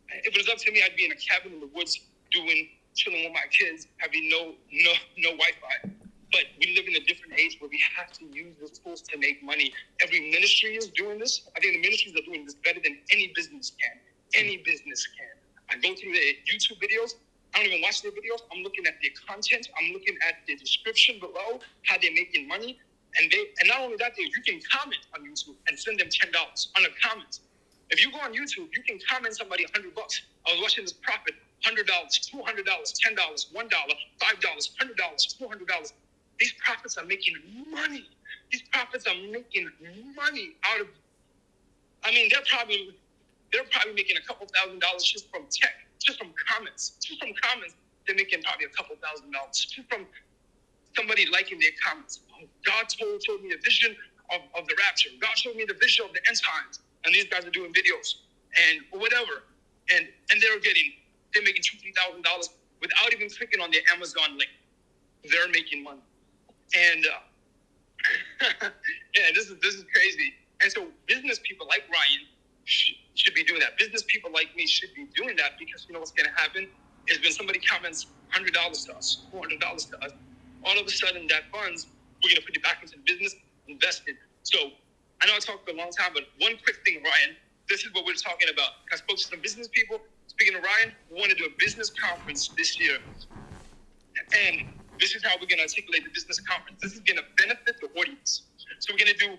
[SPEAKER 2] If it was up to me, I'd be in a cabin in the woods chilling with my kids, having no Wi-Fi. But we live in a different age where we have to use these tools to make money. Every ministry is doing this. I think the ministries are doing this better than any business can. Any business can. I go through their YouTube videos. I don't even watch their videos. I'm looking at their content. I'm looking at the description below, how they're making money. And not only that, you can comment on YouTube and send them $10 on a comment. If you go on YouTube, you can comment somebody $100. I was watching this prophet, $100, $200, $10, $1, $5, $100, $200. These prophets are making money. These prophets are making money out of. I mean, they're probably making a couple $1,000s just from tech, just from comments. They're making probably a couple $1,000 just from somebody liking their comments. God told me a vision of the rapture. God showed me the vision of the end times. And these guys are doing videos and whatever. And they're making $2,000, $3,000 without even clicking on their Amazon link. They're making money. And yeah, this is crazy. And so business people like Ryan should be doing that. Business people like me should be doing that, because you know what's going to happen is when somebody comments $100 to us, $400 to us, all of a sudden that funds, we're going to put it back into the business, invest it. So I know I talked for a long time, but one quick thing, Ryan, this is what we're talking about. I spoke to some business people. Speaking of Ryan, we want to do a business conference this year. And this is how we're going to articulate the business conference. This is going to benefit the audience. So we're going to do,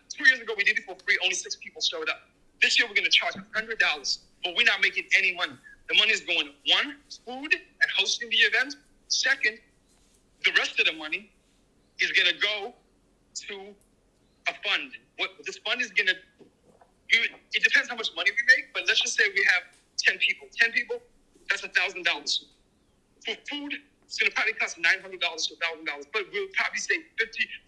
[SPEAKER 2] 2 years ago, we did it for free. Only 6 people showed up. This year, we're going to charge $100, but we're not making any money. The money is going, one, food and hosting the event. Second, the rest of the money is going to go to a fund. What this fund is going to, it depends how much money we make, but let's just say we have 10 people. 10 people, that's $1,000. For food, it's going to probably cost $900 to $1,000, but we'll probably say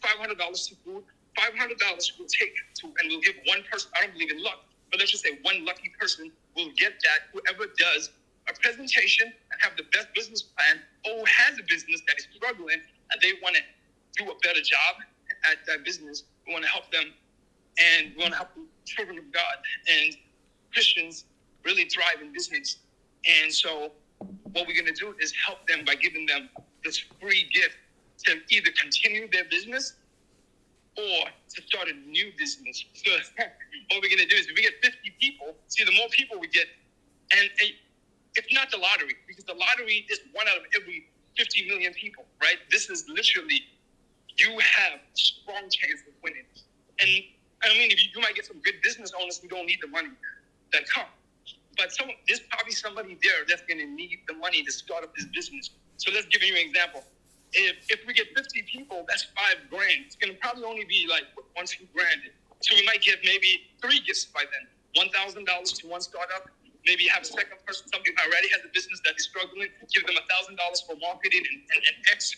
[SPEAKER 2] $500 to food. $500 we'll take to, and we'll give one person, I don't believe in luck, but let's just say one lucky person will get that, whoever does a presentation and have the best business plan, or has a business that is struggling and they want to do a better job at that business. We want to help them, and we want to help the children of God and Christians really thrive in business. And so what we're going to do is help them by giving them this free gift to either continue their business or to start a new business. So what we're going to do is, if we get 50 people, see, the more people we get, and it's not the lottery, because the lottery is 1 out of every 50 million people, right? This is literally, you have a strong chance of winning. And I mean, you might get some good business owners who don't need the money that come. But there's probably somebody there that's going to need the money to start up this business. So let's give you an example. If we get 50 people, that's $5,000. It's going to probably only be like $1, $2,000. So we might give maybe 3 gifts by then. $1,000 to one startup. Maybe have a second person, somebody who already has a business that is struggling, give them $1,000 for marketing, and X,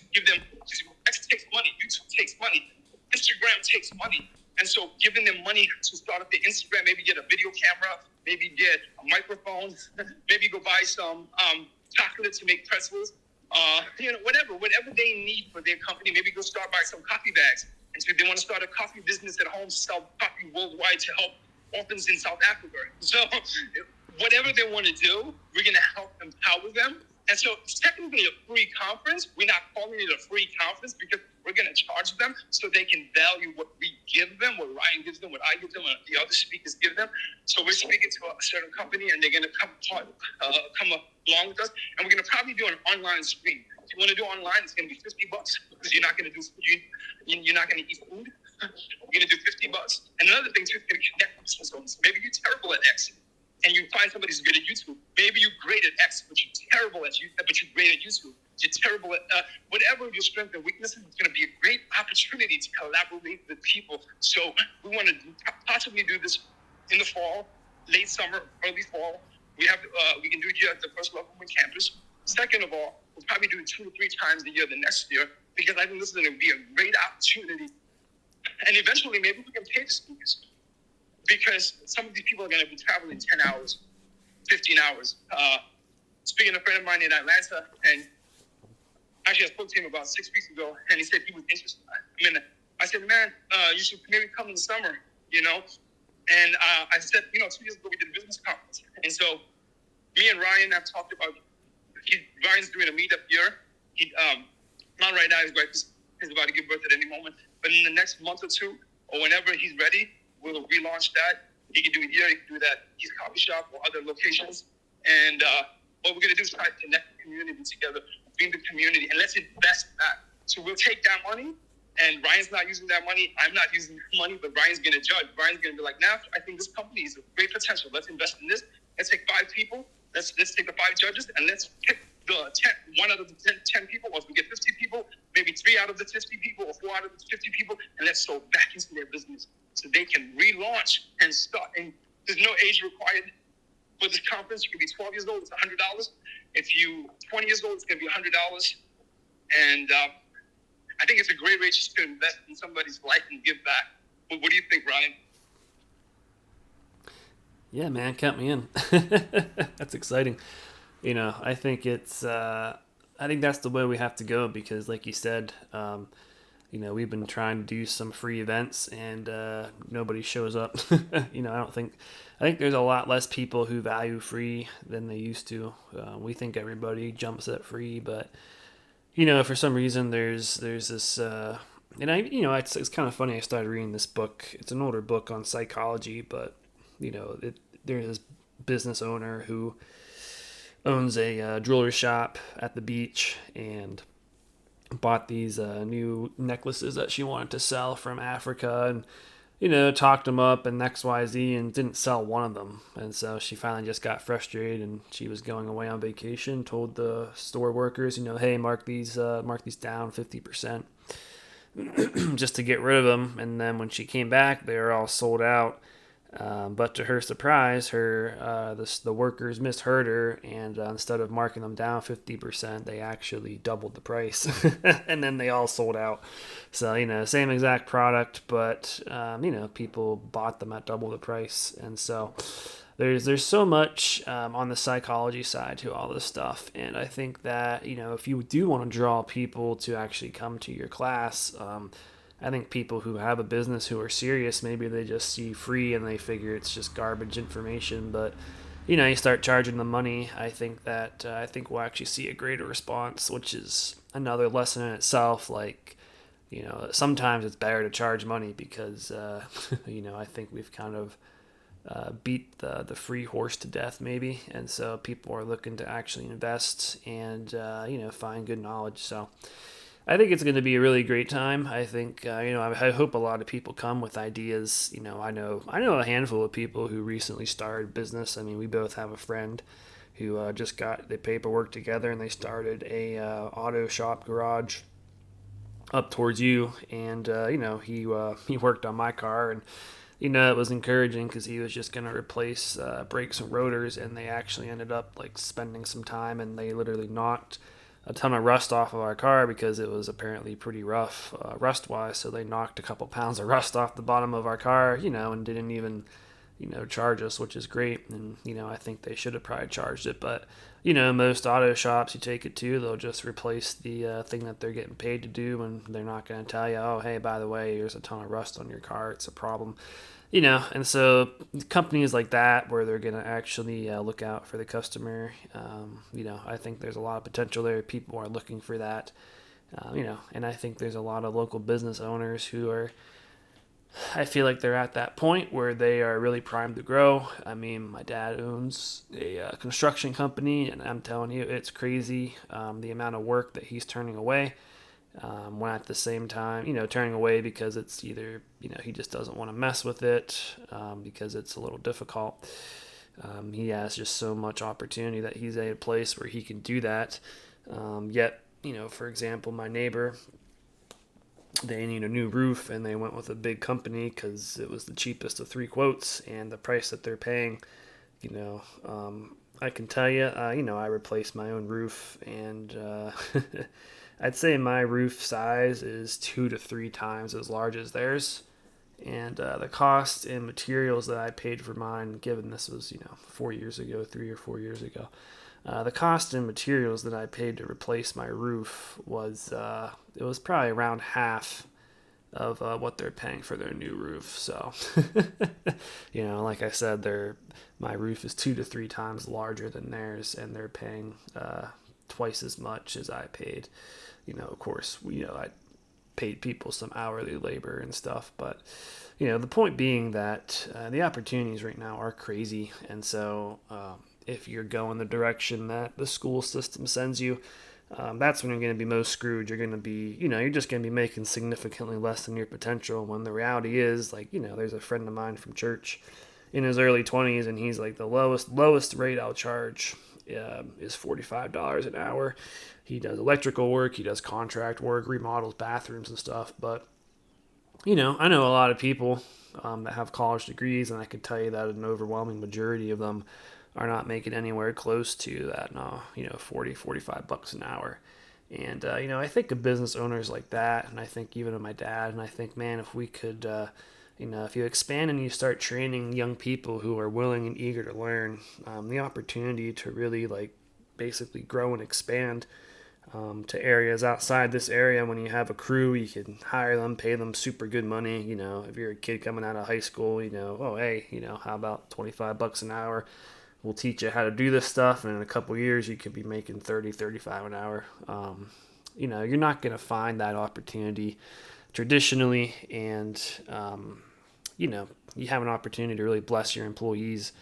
[SPEAKER 2] X takes money, YouTube takes money, Instagram takes money. And so giving them money to start up their Instagram, maybe get a video camera, maybe get a microphone, maybe go buy some chocolate to make pretzels, whatever they need for their company. Maybe go start buying some coffee bags. And so if they want to start a coffee business at home, sell coffee worldwide to help orphans in South Africa. So whatever they want to do, we're going to help empower them. And so it's technically a free conference. We're not calling it a free conference because we're going to charge them so they can value what we give them, what Ryan gives them, what I give them, what the other speakers give them. So we're speaking to a certain company, and they're going to come along with us, and we're going to probably do an online stream. If you want to do online, it's going to be $50 because you're not going to you're not going to eat food. You're going to do $50. And another thing too, is going to connect with systems. Maybe you're terrible at X, and you find somebody who's good at YouTube. Maybe you're great at X, but you're terrible at YouTube, but you're great at YouTube. You're terrible at whatever your strengths and weaknesses. It's going to be a great opportunity to collaborate with people. So we want to possibly do this in the fall, late summer, early fall. We can do it here at the first level on campus. Second of all, we'll probably do it 2 to 3 times a year the next year, because I think this is going to be a great opportunity. And eventually, maybe we can pay the speakers, because some of these people are going to be traveling 10 hours, 15 hours. Speaking to a friend of mine in Atlanta, and actually I spoke to him about 6 weeks ago, and he said he was interested. I said, man, you should maybe come in the summer, And I said, 2 years ago we did a business conference. And so me and Ryan have talked about, Ryan's doing a meetup here. Not right now, his wife is about to give birth at any moment. But in the next month or two, or whenever he's ready, we'll relaunch that. He can do it here, he can do that at his coffee shop or other locations. And what we're going to do is try to connect the community together, bring the community, and let's invest in that. So we'll take that money, and Ryan's not using that money. I'm not using the money, but Ryan's going to judge. Ryan's going to be like, nah, I think this company is a great potential. Let's invest in this. Let's take 5 people. Let's take the 5 judges, and let's pick the 1 out of the 10 people, or if we get 50 people, maybe 3 out of the 50 people, or 4 out of the 50 people, and let's throw back into their business so they can relaunch and start. And there's no age required for this conference. You can be 12 years old, it's $100. If you 20 years old, it's going to be $100. And I think it's a great way just to invest in somebody's life and give back. But what do you think, Ryan?
[SPEAKER 1] Yeah, man, count me in. That's exciting. I think I think that's the way we have to go, because like you said, we've been trying to do some free events, and nobody shows up. I think there's a lot less people who value free than they used to. We think everybody jumps at free, but for some reason there's this, it's kind of funny. I started reading this book. It's an older book on psychology, but there's this business owner who owns a jewelry shop at the beach, and bought these new necklaces that she wanted to sell from Africa, and talked them up and XYZ, and didn't sell one of them. And so she finally just got frustrated, and she was going away on vacation, told the store workers, hey, mark these down 50% just to get rid of them. And then when she came back, they were all sold out. But to her surprise, the workers misheard her, and instead of marking them down 50%, they actually doubled the price, and then they all sold out. So same exact product, but people bought them at double the price, and so there's so much on the psychology side to all this stuff, and I think that if you do want to draw people to actually come to your class. I think people who have a business who are serious, maybe they just see free and they figure it's just garbage information. But, you start charging them money. I think we'll actually see a greater response, which is another lesson in itself. Like, sometimes it's better to charge money because, I think we've kind of beat the free horse to death maybe. And so people are looking to actually invest and, find good knowledge. So I think it's going to be a really great time. I think, I hope a lot of people come with ideas. I know a handful of people who recently started business. I mean, we both have a friend who just got the paperwork together, and they started a auto shop garage up towards you. And, he worked on my car, and, it was encouraging because he was just going to replace brakes and rotors, and they actually ended up spending some time, and they literally knocked a ton of rust off of our car because it was apparently pretty rough rust-wise. So they knocked a couple pounds of rust off the bottom of our car, and didn't even, charge us, which is great. And, I think they should have probably charged it. But, most auto shops you take it to, they'll just replace the thing that they're getting paid to do, and they're not going to tell you, oh, hey, by the way, there's a ton of rust on your car. It's a problem. And so companies like that where they're going to actually look out for the customer, I think there's a lot of potential there. People are looking for that. And I think there's a lot of local business owners who are, I feel like they're at that point where they are really primed to grow. I mean, my dad owns a construction company, and I'm telling you, it's crazy the amount of work that he's turning away. When at the same time, turning away because it's either, he just doesn't want to mess with it because it's a little difficult. He has just so much opportunity that he's at a place where he can do that. Yet, for example, my neighbor, they need a new roof and they went with a big company because it was the cheapest of three quotes, and the price that they're paying, I can tell you, I replaced my own roof, and I'd say my roof size is 2 to 3 times as large as theirs. And the cost and materials that I paid for mine, given this was 4 years ago, 3 or 4 years ago, the cost and materials that I paid to replace my roof was it was probably around half of what they're paying for their new roof. So, like I said, my roof is 2 to 3 times larger than theirs, and they're paying twice as much as I paid. Of course, I paid people some hourly labor and stuff, but the point being that the opportunities right now are crazy, and so if you're going the direction that the school system sends you, that's when you're going to be most screwed. You're going to be, you're just going to be making significantly less than your potential, when the reality is, like, there's a friend of mine from church in his early 20s, and he's like, the lowest rate I'll charge is $45 an hour. He does electrical work, he does contract work, remodels bathrooms and stuff. But I know a lot of people that have college degrees, and I can tell you that an overwhelming majority of them are not making anywhere close to that. No, 40, $45 an hour. And I think of business owners like that, and I think even of my dad, and I think, man, if we could if you expand and you start training young people who are willing and eager to learn, the opportunity to really, like, basically grow and expand to areas outside this area. When you have a crew, you can hire them, pay them super good money. If you're a kid coming out of high school, oh, hey, how about $25 an hour? We'll teach you how to do this stuff, and in a couple years, you could be making 30, 35 an hour. You're not going to find that opportunity traditionally, and you have an opportunity to really bless your employees.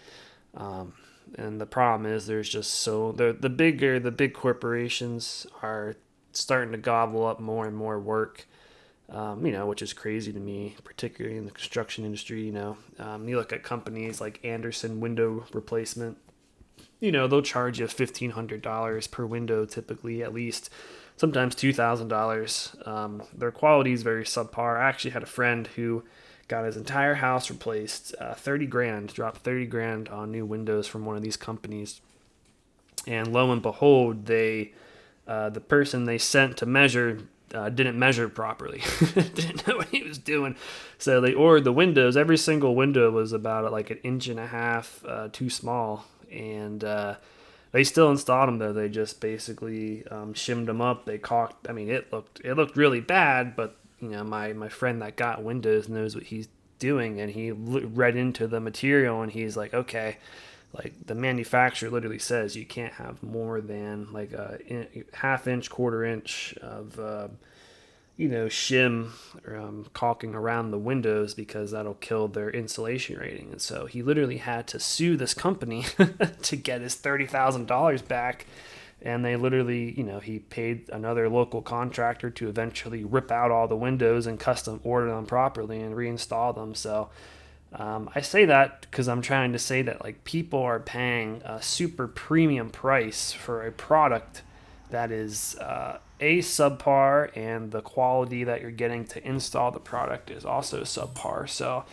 [SPEAKER 1] And the problem is, there's just the big corporations are starting to gobble up more and more work, which is crazy to me, particularly in the construction industry. You look at companies like Anderson Window Replacement, they'll charge you $1,500 per window, typically, at least, sometimes $2,000. Their quality is very subpar. I actually had a friend who got his entire house replaced, 30 grand, dropped 30 grand on new windows from one of these companies. And lo and behold, the person they sent to measure didn't measure properly, didn't know what he was doing. So they ordered the windows. Every single window was about like an inch and a half too small, and they still installed them though. They just basically shimmed them up. They caulked. I mean, it looked really bad, but my friend that got windows knows what he's doing, and he read into the material, and he's like, okay, like, the manufacturer literally says you can't have more than like a half inch, quarter inch of shim caulking around the windows, because that'll kill their insulation rating. And so he literally had to sue this company to get his $30,000 back. And they literally, he paid another local contractor to eventually rip out all the windows and custom order them properly and reinstall them. So I say that because I'm trying to say that, like, people are paying a super premium price for a product that is subpar, and the quality that you're getting to install the product is also subpar. So,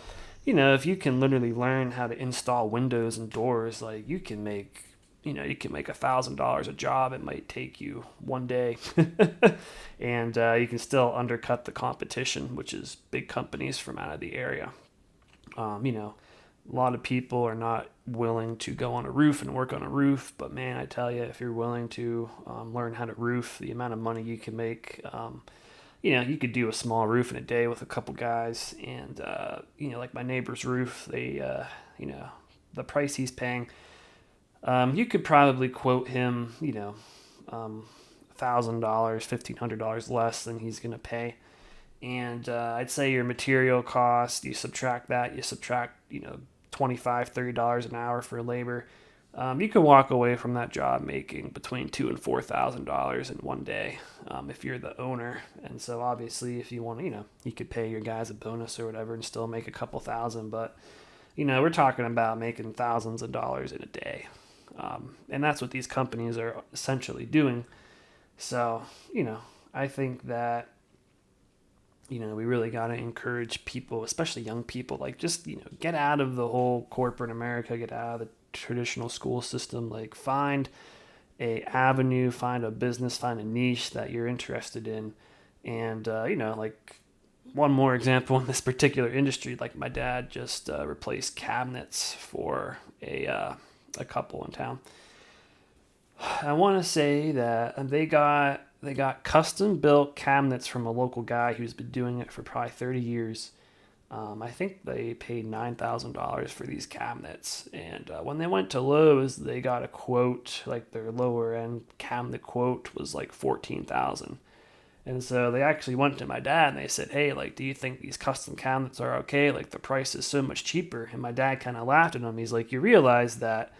[SPEAKER 1] if you can literally learn how to install windows and doors, like, you can make $1,000 a job. It might take you one day, and you can still undercut the competition, which is big companies from out of the area. A lot of people are not willing to go on a roof and work on a roof, but man, I tell you, if you're willing to learn how to roof, the amount of money you can make, you could do a small roof in a day with a couple guys. And like my neighbor's roof, they the price he's paying, you could probably quote him $1,000, $1,500 less than he's going to pay. And I'd say your material cost, you subtract that, you subtract, $25, $30 an hour for labor. You can walk away from that job making between $2,000 and $4,000 in one day if you're the owner. And so obviously, if you want, you could pay your guys a bonus or whatever and still make a couple thousand. But we're talking about making thousands of dollars in a day, and that's what these companies are essentially doing. So I think that we really got to encourage people, especially young people, like just get out of the whole corporate America, get out of the traditional school system, like find a avenue, find a business, find a niche that you're interested in. And like one more example in this particular industry, like my dad just replaced cabinets for a couple in town. I want to say that they got custom built cabinets from a local guy who's been doing it for probably 30 years. I think they paid $9,000 for these cabinets. And when they went to Lowe's, they got a quote, like their lower end cabinet quote was like $14,000. And so they actually went to my dad and they said, hey, like, do you think these custom cabinets are okay? Like the price is so much cheaper. And my dad kind of laughed at him. He's like, you realize that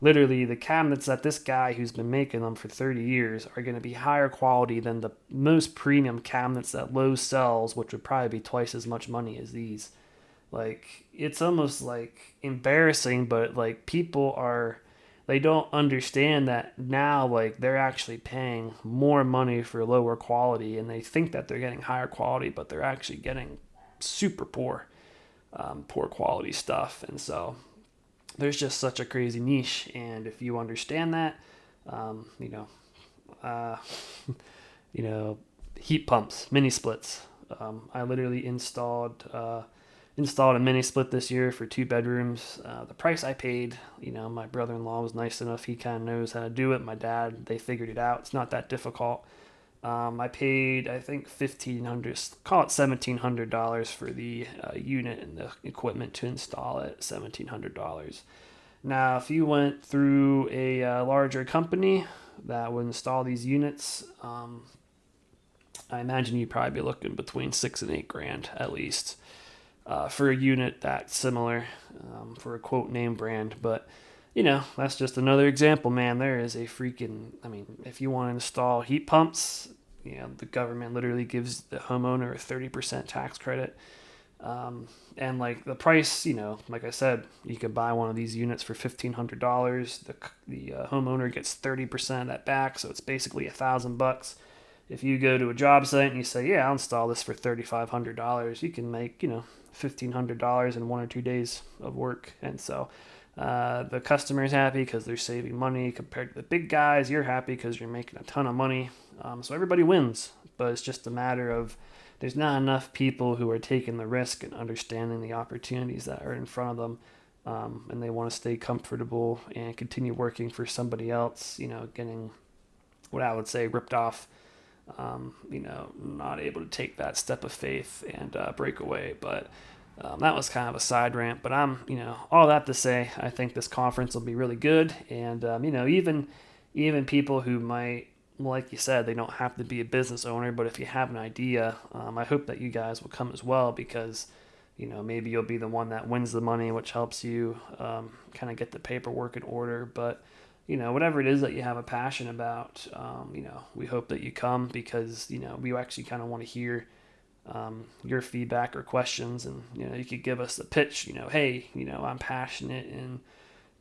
[SPEAKER 1] literally the cabinets that this guy who's been making them for 30 years are going to be higher quality than the most premium cabinets that Lowe's sells, which would probably be twice as much money as these. Like, it's almost like embarrassing, but like they don't understand that now, like they're actually paying more money for lower quality and they think that they're getting higher quality, but they're actually getting super poor quality stuff. And so there's just such a crazy niche, and if you understand that, uh, heat pumps, mini splits. I literally installed a mini split this year for 2 bedrooms. The price I paid, my brother-in-law was nice enough. He kind of knows how to do it. My dad, they figured it out. It's not that difficult. I paid, I think, $1,500, call it $1,700 for the unit and the equipment to install it, $1,700. Now, if you went through a larger company that would install these units, I imagine you'd probably be looking between $6,000 and $8,000 at least for a unit that's similar for a quote name brand. But that's just another example, man. There is a if you want to install heat pumps, the government literally gives the homeowner a 30% tax credit. And like the price, like I said, you could buy one of these units for $1,500. The homeowner gets 30% of that back, so it's basically $1,000. If you go to a job site and you say, yeah, I'll install this for $3,500, you can make, $1,500 in 1 or 2 days of work. And so the customer's happy because they're saving money compared to the big guys. You're happy because you're making a ton of money. So everybody wins, but it's just a matter of there's not enough people who are taking the risk and understanding the opportunities that are in front of them. And they want to stay comfortable and continue working for somebody else, getting what I would say ripped off, not able to take that step of faith and break away. But that was kind of a side rant, but all that to say, I think this conference will be really good. And, even people who might, like you said, they don't have to be a business owner, but if you have an idea, I hope that you guys will come as well, because, maybe you'll be the one that wins the money, which helps you kind of get the paperwork in order. But, whatever it is that you have a passion about, we hope that you come, because, we actually kind of want to hear your feedback or questions, and you could give us a pitch. Hey, I'm passionate in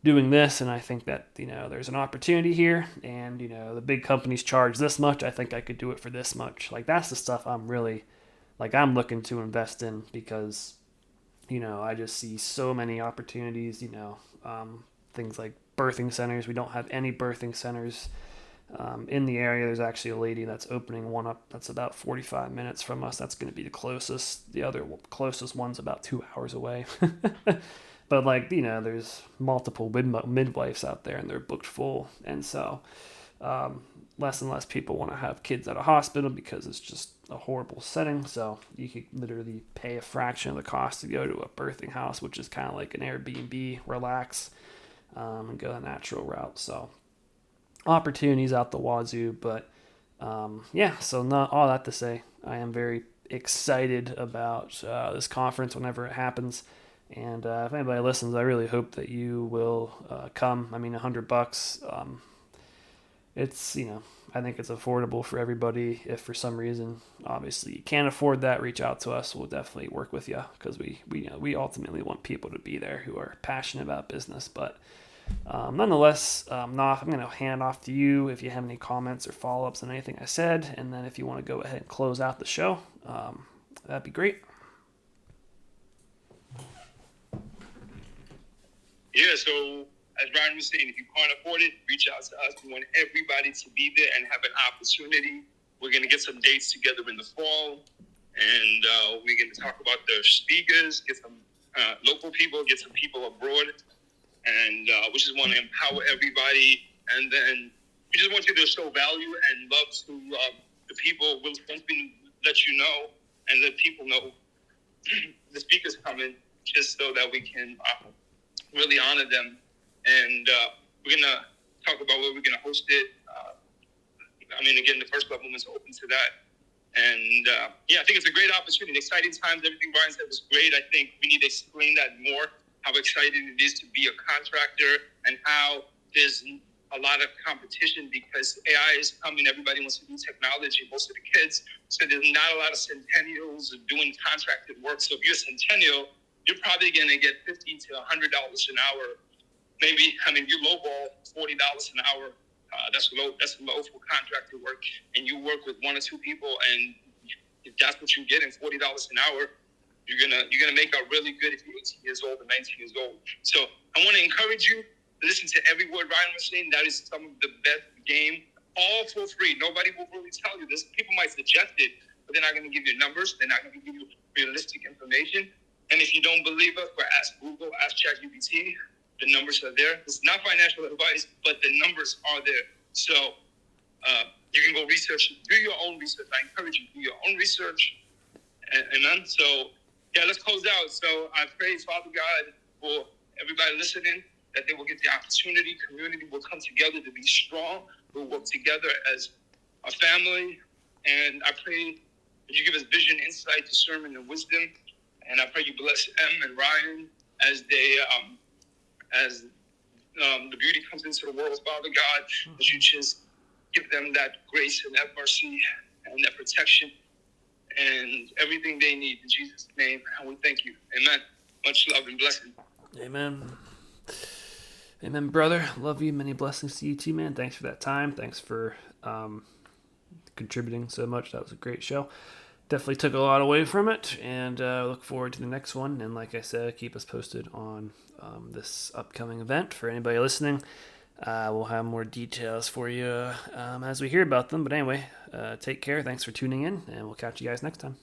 [SPEAKER 1] doing this, and I think that there's an opportunity here, and the big companies charge this much. I think I could do it for this much. Like, that's the stuff I'm really I'm looking to invest in, because I just see so many opportunities. Things like birthing centers. We don't have any birthing centers in the area. There's actually a lady that's opening one up that's about 45 minutes from us. That's going to be the closest. The other closest one's about 2 hours away. But there's multiple midwives out there, and they're booked full. And so less and less people want to have kids at a hospital because it's just a horrible setting. So you could literally pay a fraction of the cost to go to a birthing house, which is kind of like an Airbnb, relax, and go the natural route. So opportunities out the wazoo, but Yeah, so not all that to say, I am very excited about this conference whenever it happens. And if anybody listens, I really hope that you will come. I mean, $100. It's I think it's affordable for everybody. If for some reason, obviously, you can't afford that, reach out to us. We'll definitely work with you because we ultimately want people to be there who are passionate about business. But nonetheless, Knopf, I'm going to hand off to you if you have any comments or follow ups on anything I said, and then if you want to go ahead and close out the show, that'd be great.
[SPEAKER 2] Yeah, so as Ryan was saying, if you can't afford it, reach out to us. We want everybody to be there and have an opportunity. We're going to get some dates together in the fall, and we're going to talk about the speakers, get some local people, get some people abroad, and we just want to empower everybody. And then we just want you to show value and love to the people. We'll let you know and let people know the speakers coming, just so that we can really honor them. And we're going to talk about where we're going to host it. Again, the First Club Movement's open to that. And I think it's a great opportunity. Exciting times. Everything Brian said was great. I think we need to explain that more, how exciting it is to be a contractor and how there's a lot of competition because AI is coming. Everybody wants to do technology, most of the kids. So there's not a lot of centennials doing contracted work. So if you're a centennial, you're probably going to get $50 to $100 an hour. Maybe, you lowball $40 an hour. That's low for contractor work. And you work with one or two people, and if that's what you get, and $40 an hour, you're gonna make out really good if you're 18 years old or 19 years old. So I want to encourage you to listen to every word Ryan was saying. That is some of the best game, all for free. Nobody will really tell you this. People might suggest it, but they're not going to give you numbers. They're not going to give you realistic information. And if you don't believe us, ask Google, ask ChatGPT. The numbers are there. It's not financial advice, but the numbers are there. So you can go research, do your own research. I encourage you to do your own research. And so, let's close out. So I pray, Father God, for everybody listening, that they will get the opportunity. Community will come together to be strong. We'll work together as a family. And I pray that you give us vision, insight, discernment, and wisdom. And I pray you bless Em and Ryan as they the beauty comes into the world, Father God, that you just give them that grace and that mercy and that protection and everything they need in Jesus' name. And we thank you. Amen. Much love and blessing.
[SPEAKER 1] Amen. Amen, brother. Love you. Many blessings to you too, man. Thanks for that time. Thanks for contributing so much. That was a great show. Definitely took a lot away from it, and look forward to the next one. And like I said, keep us posted on this upcoming event. For anybody listening, we'll have more details for you as we hear about them. But anyway, take care. Thanks for tuning in, and we'll catch you guys next time.